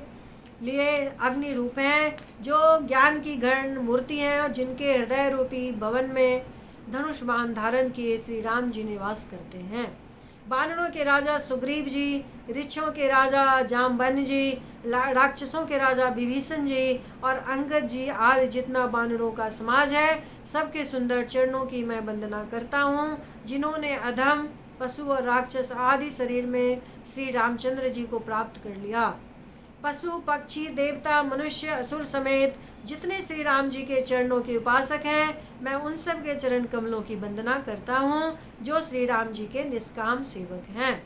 लिए अग्नि रूप हैं, जो ज्ञान की घन मूर्ति हैं और जिनके हृदय रूपी भवन में धनुष बाण धारण किए श्री राम जी निवास करते हैं। बानरों के राजा सुग्रीव जी, ऋक्षों के राजा जामवन जी, राक्षसों के राजा विभीषण जी और अंगद जी आदि जितना बानरों का समाज है, सबके सुंदर चरणों की मैं वंदना करता हूँ, जिन्होंने अधम, पशु और राक्षस आदि शरीर में श्री रामचंद्र जी को प्राप्त कर लिया। पशु, पक्षी, देवता, मनुष्य, असुर समेत जितने श्री राम जी के चरणों के उपासक हैं, मैं उन सब के चरण कमलों की वंदना करता हूँ, जो श्री राम जी के निष्काम सेवक हैं।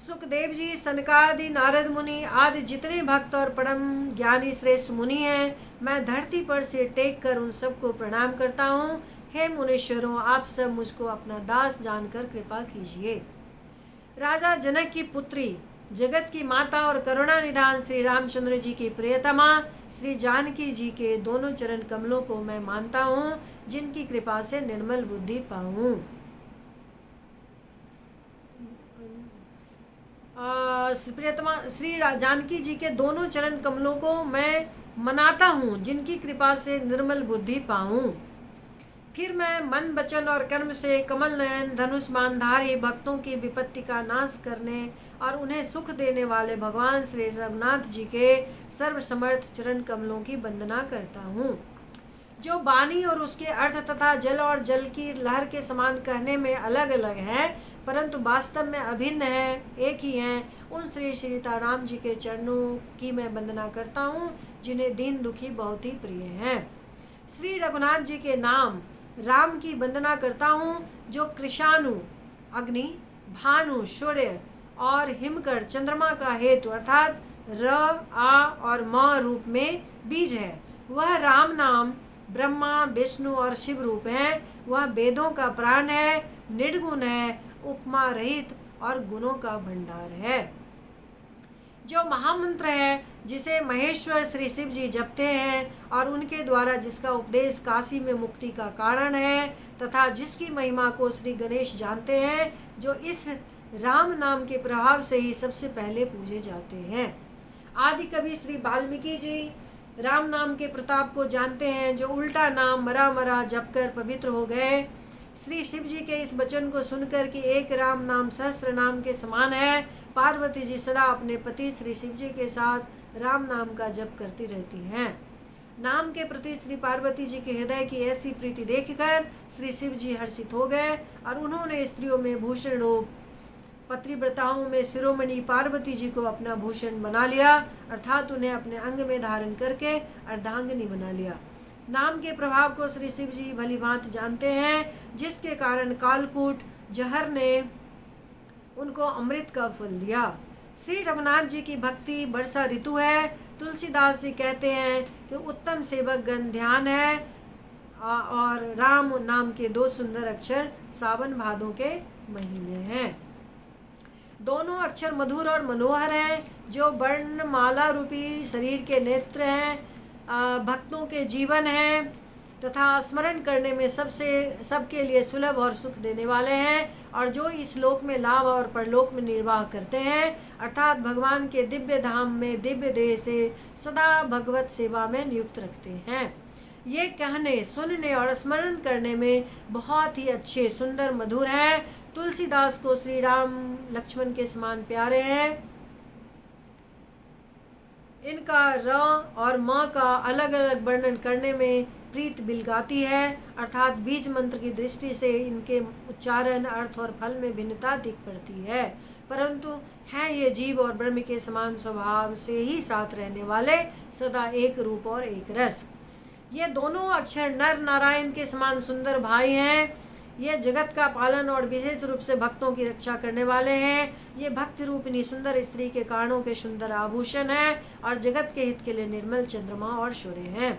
सुखदेव जी, सनकादि, नारद मुनि आदि जितने भक्त और परम ज्ञानी श्रेष्ठ मुनि हैं, मैं धरती पर सिर टेक कर उन सबको प्रणाम करता हूँ। हे मुनीश्वरों, आप सब मुझको अपना दास जानकर कृपा कीजिए। राजा जनक की पुत्री, जगत की माता और करुणा निधान श्री रामचंद्र जी की प्रियतमा श्री जानकी जी के दोनों चरण कमलों को मैं मानता हूँ, जिनकी कृपा से निर्मल बुद्धि पाऊँ। प्रियतमा श्री जानकी जी के दोनों चरण कमलों को मैं मनाता हूँ, जिनकी कृपा से निर्मल बुद्धि पाऊँ। फिर मैं मन, वचन और कर्म से कमल नयन, धनुष बाणधारी भक्तों की विपत्ति का नाश करने और उन्हें सुख देने वाले भगवान श्री रघुनाथ जी के सर्वसमर्थ चरण कमलों की वंदना करता हूँ, जो वाणी और उसके अर्थ तथा जल और जल की लहर के समान कहने में अलग अलग है, परंतु वास्तव में अभिन्न है, एक ही हैं। उन श्री सीताराम जी के चरणों की मैं वंदना करता हूँ, जिन्हें दीन दुखी बहुत ही प्रिय हैं। श्री रघुनाथ जी के नाम राम की वंदना करता हूँ, जो कृषाणु, अग्नि, भानु, सूर्य और हिमकर, चंद्रमा का हेतु अर्थात र, आ और म रूप में बीज है। वह राम नाम ब्रह्मा, विष्णु और शिव रूप है। वह वेदों का प्राण है, निर्गुण है, उपमा रहित और गुणों का भंडार है। जो महामंत्र है, जिसे महेश्वर श्री शिव जी जपते हैं और उनके द्वारा जिसका उपदेश काशी में मुक्ति का कारण है, तथा जिसकी महिमा को श्री गणेश जानते हैं, जो इस राम नाम के प्रभाव से ही सबसे पहले पूजे जाते हैं। आदि कवि श्री वाल्मीकि जी राम नाम के प्रताप को जानते हैं, जो उल्टा नाम मरा मरा जपकर पवित्र हो गए। श्री शिव जी के इस वचन को सुनकर कि एक राम नाम सहस्त्र नाम के समान है, पार्वती जी सदा अपने पति श्री शिव जी के साथ राम नाम का जप करती रहती हैं। नाम के प्रति श्री पार्वती जी के हृदय की ऐसी प्रीति देखकर श्री शिव जी हर्षित हो गए और उन्होंने स्त्रियों में भूषण रूप, पतिव्रताओं में शिरोमणि पार्वती जी को अपना भूषण बना लिया, अर्थात उन्हें अपने अंग में धारण करके अर्धांगिनी बना लिया। नाम के प्रभाव को श्री शिव जी भली भांति जानते हैं, जिसके कारण कालकूट जहर ने उनको अमृत का फल दिया। श्री रघुनाथ जी की भक्ति वर्षा ऋतु है। तुलसीदास जी कहते हैं कि उत्तम सेवक गण ध्यान है और राम नाम के दो सुंदर अक्षर सावन भादों के महीने हैं। दोनों अक्षर मधुर और मनोहर हैं, जो वर्णमाला रूपी शरीर के नेत्र हैं, भक्तों के जीवन हैं तथा स्मरण करने में सबके लिए सुलभ और सुख देने वाले हैं, और जो इस लोक में लाभ और परलोक में निर्वाह करते हैं, अर्थात भगवान के दिव्य धाम में दिव्य देह से सदा भगवत सेवा में नियुक्त रखते हैं। ये कहने, सुनने और स्मरण करने में बहुत ही अच्छे, सुंदर, मधुर हैं। तुलसीदास को श्री राम लक्ष्मण के समान प्यारे हैं। इनका र और म का अलग अलग वर्णन करने में प्रीत बिलगाती है, अर्थात बीज मंत्र की दृष्टि से इनके उच्चारण, अर्थ और फल में भिन्नता दिख पड़ती है, परंतु हैं ये जीव और ब्रह्म के समान स्वभाव से ही साथ रहने वाले, सदा एक रूप और एक रस। ये दोनों अक्षर नर नारायण के समान सुंदर भाई हैं। ये जगत का पालन और विशेष रूप से भक्तों की रक्षा करने वाले हैं। ये भक्ति रूपिणी सुंदर स्त्री के कारणों के सुंदर आभूषण हैं और जगत के हित के लिए निर्मल चंद्रमा और सूर्य हैं।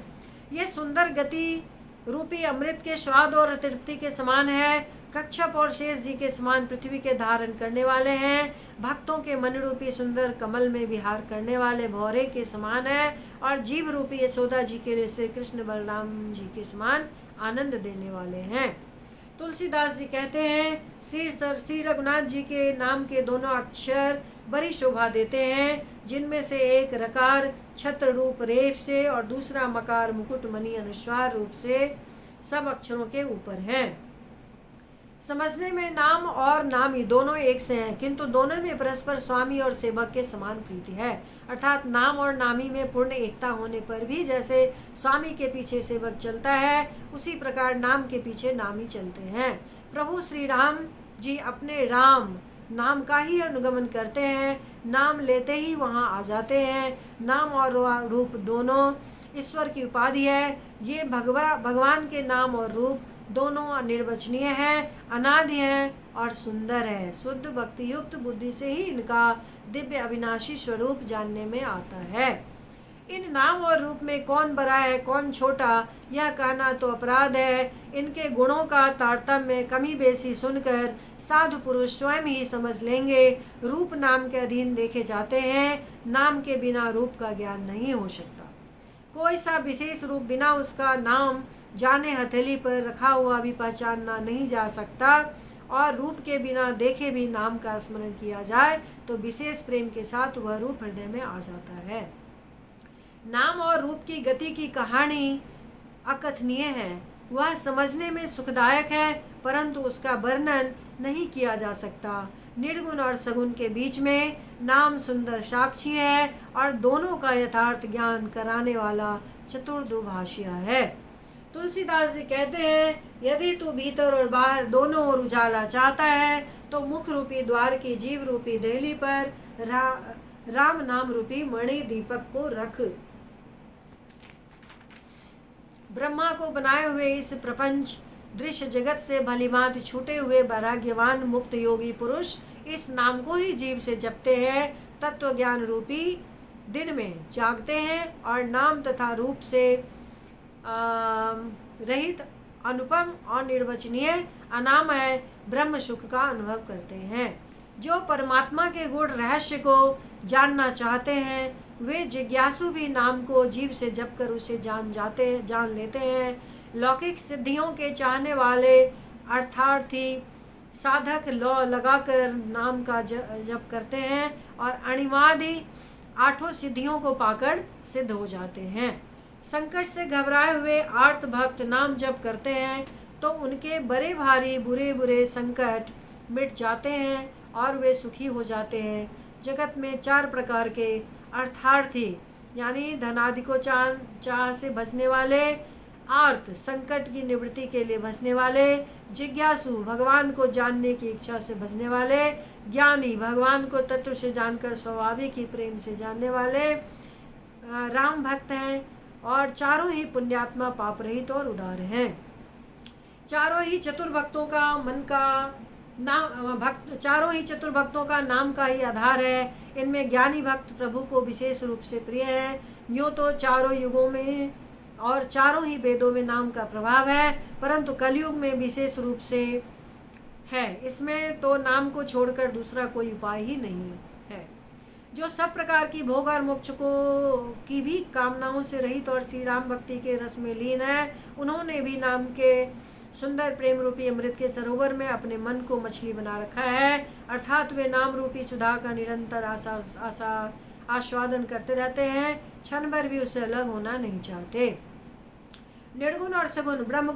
ये सुंदर गति रूपी अमृत के स्वाद और तृप्ति के समान है। कच्छप और शेष जी के समान पृथ्वी के धारण करने वाले हैं। भक्तों के मन रूपी सुंदर कमल में विहार करने वाले भौरे के समान है, और जीव रूपी यशोदा जी के श्री कृष्ण बलराम जी के समान आनंद देने वाले हैं। तुलसीदास जी कहते हैं, श्री रघुनाथ जी के नाम के दोनों अक्षर बड़ी शोभा देते हैं, जिनमें से एक रकार छत्र रूप रेफ से और दूसरा मकार मुकुट मणि अनुस्वार रूप से सब अक्षरों के ऊपर है। समझने में नाम और नामी दोनों एक से हैं, किंतु दोनों में परस्पर स्वामी और सेवक के समान प्रीति है। अर्थात नाम और नामी में पूर्ण एकता होने पर भी जैसे स्वामी के पीछे सेवक चलता है, उसी प्रकार नाम के पीछे नामी चलते हैं। प्रभु श्री राम जी अपने राम नाम का ही अनुगमन करते हैं, नाम लेते ही वहाँ आ जाते हैं। नाम और रूप दोनों ईश्वर की उपाधि है। ये भगवान के नाम और रूप दोनों अनिर्वचनीय हैं, अनादि हैं और सुंदर है। शुद्ध भक्ति युक्त बुद्धि से ही इनका दिव्य अविनाशी स्वरूप जानने में आता है। इन नाम और रूप में कौन बड़ा है कौन छोटा, यह कहना तो अपराध है। इनके गुणों का तारतम्य कमी बेसी सुनकर साधु पुरुष स्वयं ही समझ लेंगे। रूप नाम के अधीन देखे जाते हैं, नाम के बिना रूप का ज्ञान नहीं हो सकता। कोई सा विशेष रूप बिना उसका नाम जाने हथेली पर रखा हुआ भी पहचानना नहीं जा सकता, और रूप के बिना देखे भी नाम का स्मरण किया जाए तो विशेष प्रेम के साथ वह रूप हृदय में आ जाता है। नाम और रूप की गति की कहानी अकथनीय है। वह समझने में सुखदायक है, परंतु उसका वर्णन नहीं किया जा सकता। निर्गुण और सगुण के बीच में नाम सुंदर साक्षी है और दोनों का यथार्थ ज्ञान कराने वाला चतुर्दुभाषिया है। तुलसीदास जी कहते हैं, यदि तू भीतर और बाहर दोनों ओर उजाला चाहता है तो मुख रूपी द्वार की जीव रूपी देहली पर राम नाम रूपी मणि दीपक को रख। ब्रह्मा को बनाए हुए इस प्रपंच दृश्य जगत से भलीभांति छूटे हुए वैराग्यवान मुक्त योगी पुरुष इस नाम को ही जीव से जपते हैं। तत्व ज्ञान रूपी दिन में जागते हैं और नाम तथा रूप से रहित अनुपम और निर्वचनीय अनामय ब्रह्म सुख का अनुभव करते हैं। जो परमात्मा के गुण रहस्य को जानना चाहते हैं वे जिज्ञासु भी नाम को जीव से जप कर उसे जान लेते हैं। लौकिक सिद्धियों के चाहने वाले अर्थार्थी साधक लौ लगाकर नाम का जप करते हैं और अणिमादि आठों सिद्धियों को पाकर सिद्ध हो जाते हैं। संकट से घबराए हुए आर्त भक्त नाम जप करते हैं तो उनके बड़े भारी बुरे बुरे संकट मिट जाते हैं और वे सुखी हो जाते हैं। जगत में 4 प्रकार के अर्थार्थी यानी धनादि को चाह से बचने वाले, आर्त संकट की निवृत्ति के लिए बचने वाले, जिज्ञासु भगवान को जानने की इच्छा से बचने वाले, ज्ञानी भगवान को तत्व से जानकर स्वाभाविक ही प्रेम से जानने वाले राम भक्त हैं और चारों ही पुण्यात्मा पाप रहित और उदार हैं। चारों ही चतुर्भक्तों का नाम का ही आधार है। इनमें ज्ञानी भक्त प्रभु को विशेष रूप से प्रिय है। यूँ तो चारों युगों में और चारों ही वेदों में नाम का प्रभाव है, परंतु कलयुग में विशेष रूप से है। इसमें तो नाम को छोड़कर दूसरा कोई उपाय ही नहीं है। जो सब प्रकार की भोग और मोक्ष की भी कामनाओं से रहित और श्री राम भक्ति के रस में लीन है, उन्होंने भी नाम के सुंदर प्रेम रूपी अमृत के सरोवर में अपने मन को मछली बना रखा है। अर्थात वे नाम रूपी सुधा का निरंतर आस्वादन करते रहते हैं, क्षण भर भी उससे अलग होना नहीं चाहते। निर्गुण और सगुण ब्रह्म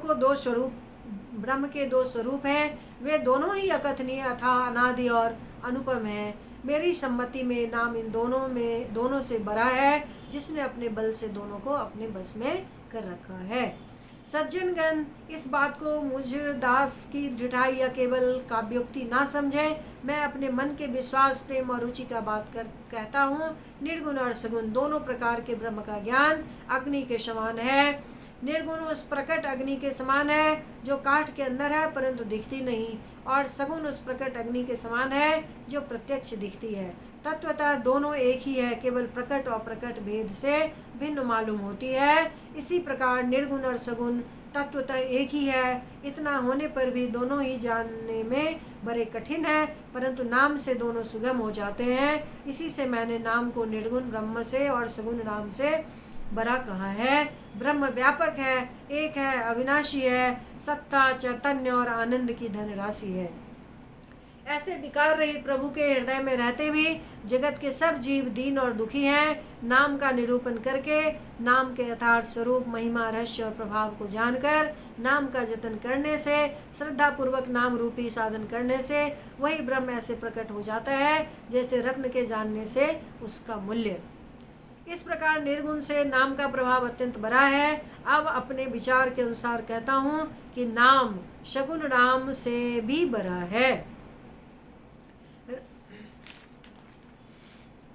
के 2 स्वरूप हैं। वे दोनों ही अकथनीय अथाह अनादि और अनुपम है। मेरी सम्मति में नाम इन दोनों से बड़ा है, जिसने अपने बल से दोनों को अपने बस में कर रखा है। सज्जनगण इस बात को मुझ दास की ढिठाई या केवल काव्योक्ति ना समझे। मैं अपने मन के विश्वास प्रेम और रुचि का बात कहता हूँ। निर्गुण और सगुण दोनों प्रकार के ब्रह्म का ज्ञान अग्नि के समान है। निर्गुण उस प्रकट अग्नि के समान है जो काठ के अंदर है परंतु दिखती नहीं, और सगुण उस प्रकट अग्नि के समान है जो प्रत्यक्ष दिखती है। तत्वतः दोनों एक ही है, केवल प्रकट और प्रकट भेद से भिन्न मालूम होती है। इसी प्रकार निर्गुण और सगुण तत्वतः एक ही है। इतना होने पर भी दोनों ही जानने में बड़े कठिन है, परंतु नाम से दोनों सुगम हो जाते हैं। इसी से मैंने नाम को निर्गुण ब्रह्म से और सगुण नाम से बड़ा कहा है। ब्रह्म व्यापक है, एक है, अविनाशी है, सत्ता चैतन्य और आनंद की धनराशि है। ऐसे विकार रहित प्रभु के हृदय में रहते भी जगत के सब जीव दीन और दुखी हैं। नाम का निरूपण करके, नाम के यथार्थ स्वरूप, महिमा, रहस्य और प्रभाव को जानकर, नाम का जतन करने से, श्रद्धा पूर्वक नाम रूपी साधन करने से वही ब्रह्म ऐसे प्रकट हो जाता है जैसे रत्न के जानने से उसका मूल्य। इस प्रकार निर्गुण से नाम का प्रभाव अत्यंत बड़ा है। अब अपने विचार के अनुसार कहता हूँ कि नाम शगुन राम से भी बड़ा है।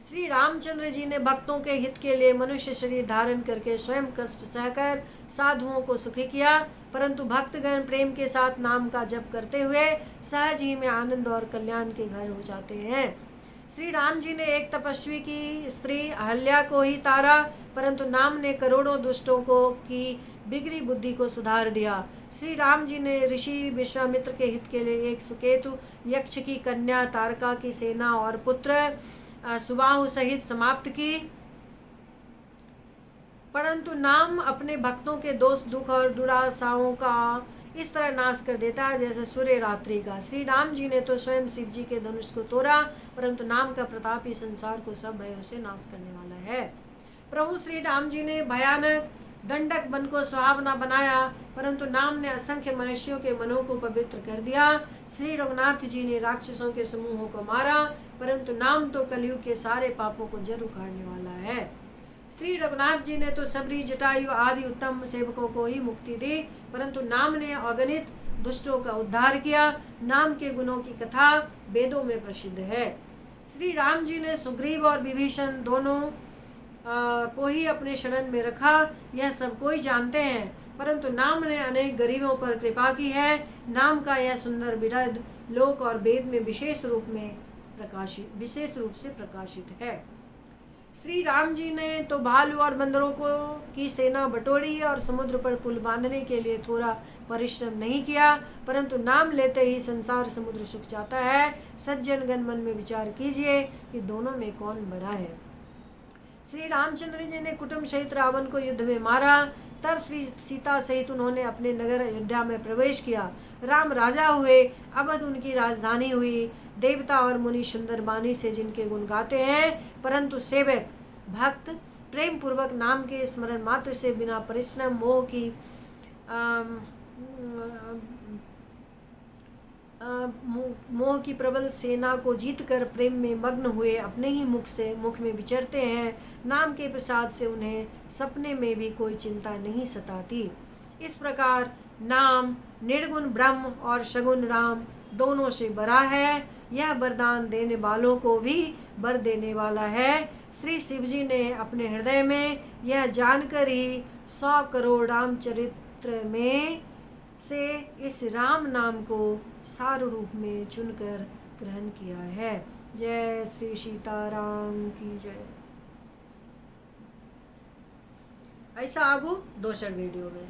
श्री रामचंद्र जी ने भक्तों के हित के लिए मनुष्य शरीर धारण करके स्वयं कष्ट सहकर साधुओं को सुखी किया, परंतु भक्तगण प्रेम के साथ नाम का जप करते हुए सहज ही में आनंद और कल्याण के घर हो जाते हैं। श्री राम जी ने एक तपस्वी की स्त्री अहल्या को ही तारा, परंतु नाम ने करोड़ों दुष्टों को की बिगड़ी बुद्धि को सुधार दिया। श्री राम जी ने ऋषि विश्वामित्र के हित के लिए एक सुकेतु यक्ष की कन्या तारका की सेना और पुत्र सुबाहु सहित समाप्त की, परंतु नाम अपने भक्तों के दोष, दुख और दुराशाओं का इस तरह नाश कर देता है जैसे सूर्य रात्रि का। श्री राम जी ने तो स्वयं शिव जी के धनुष को तोड़ा, परंतु नाम का प्रताप ही संसार को सब भयों से नाश करने वाला है। प्रभु श्री राम जी ने भयानक दंडक वन को सुहावना बनाया, परंतु नाम ने असंख्य मनुष्यों के मनों को पवित्र कर दिया। श्री रघुनाथ जी ने राक्षसों के समूहों को मारा, परंतु नाम तो कलयुग के सारे पापों को जड़ उखाड़ने वाला है। श्री रघुनाथ जी ने तो सबरी, जटायु आदि उत्तम सेवकों को ही मुक्ति दी, परंतु नाम ने अगणित दुष्टों का उद्धार किया। नाम के गुणों की कथा वेदों में प्रसिद्ध है। श्री राम जी ने सुग्रीव और विभीषण दोनों को ही अपने शरण में रखा, यह सब कोई जानते हैं, परंतु नाम ने अनेक गरीबों पर कृपा की है। नाम का यह सुंदर विरध लोक और वेद में विशेष रूप से प्रकाशित है। श्री राम जी ने तो भालू और बंदरों को की सेना बटोरी और समुद्र पर पुल बांधने के लिए थोड़ा परिश्रम नहीं किया, परंतु नाम लेते ही संसार समुद्र सूख जाता है। सज्जन गण मन में विचार कीजिए कि दोनों में कौन बड़ा है। श्री रामचंद्र जी ने कुटुंब सहित रावण को युद्ध में मारा, तब श्री सीता सहित उन्होंने अपने नगर अयोध्या में प्रवेश किया। राम राजा हुए, अवध उनकी राजधानी हुई। देवता और मुनि सुंदर वाणी से जिनके गुण गाते हैं, परंतु सेवक भक्त प्रेम पूर्वक नाम के स्मरण मात्र से बिना परिश्रम मोह की प्रबल सेना को जीतकर प्रेम में मग्न हुए अपने ही मुख में विचरते हैं। नाम के प्रसाद से उन्हें सपने में भी कोई चिंता नहीं सताती। इस प्रकार नाम निर्गुण ब्रह्म और सगुण राम दोनों से बड़ा है। यह वरदान देने वालों को भी वर देने वाला है। श्री शिव जी ने अपने हृदय में यह जानकर ही 100 करोड़ रामचरित्र में से इस राम नाम को सार रूप में चुनकर ग्रहण किया है। जय श्री सीताराम की जय। ऐसा आगू दोसर वीडियो में।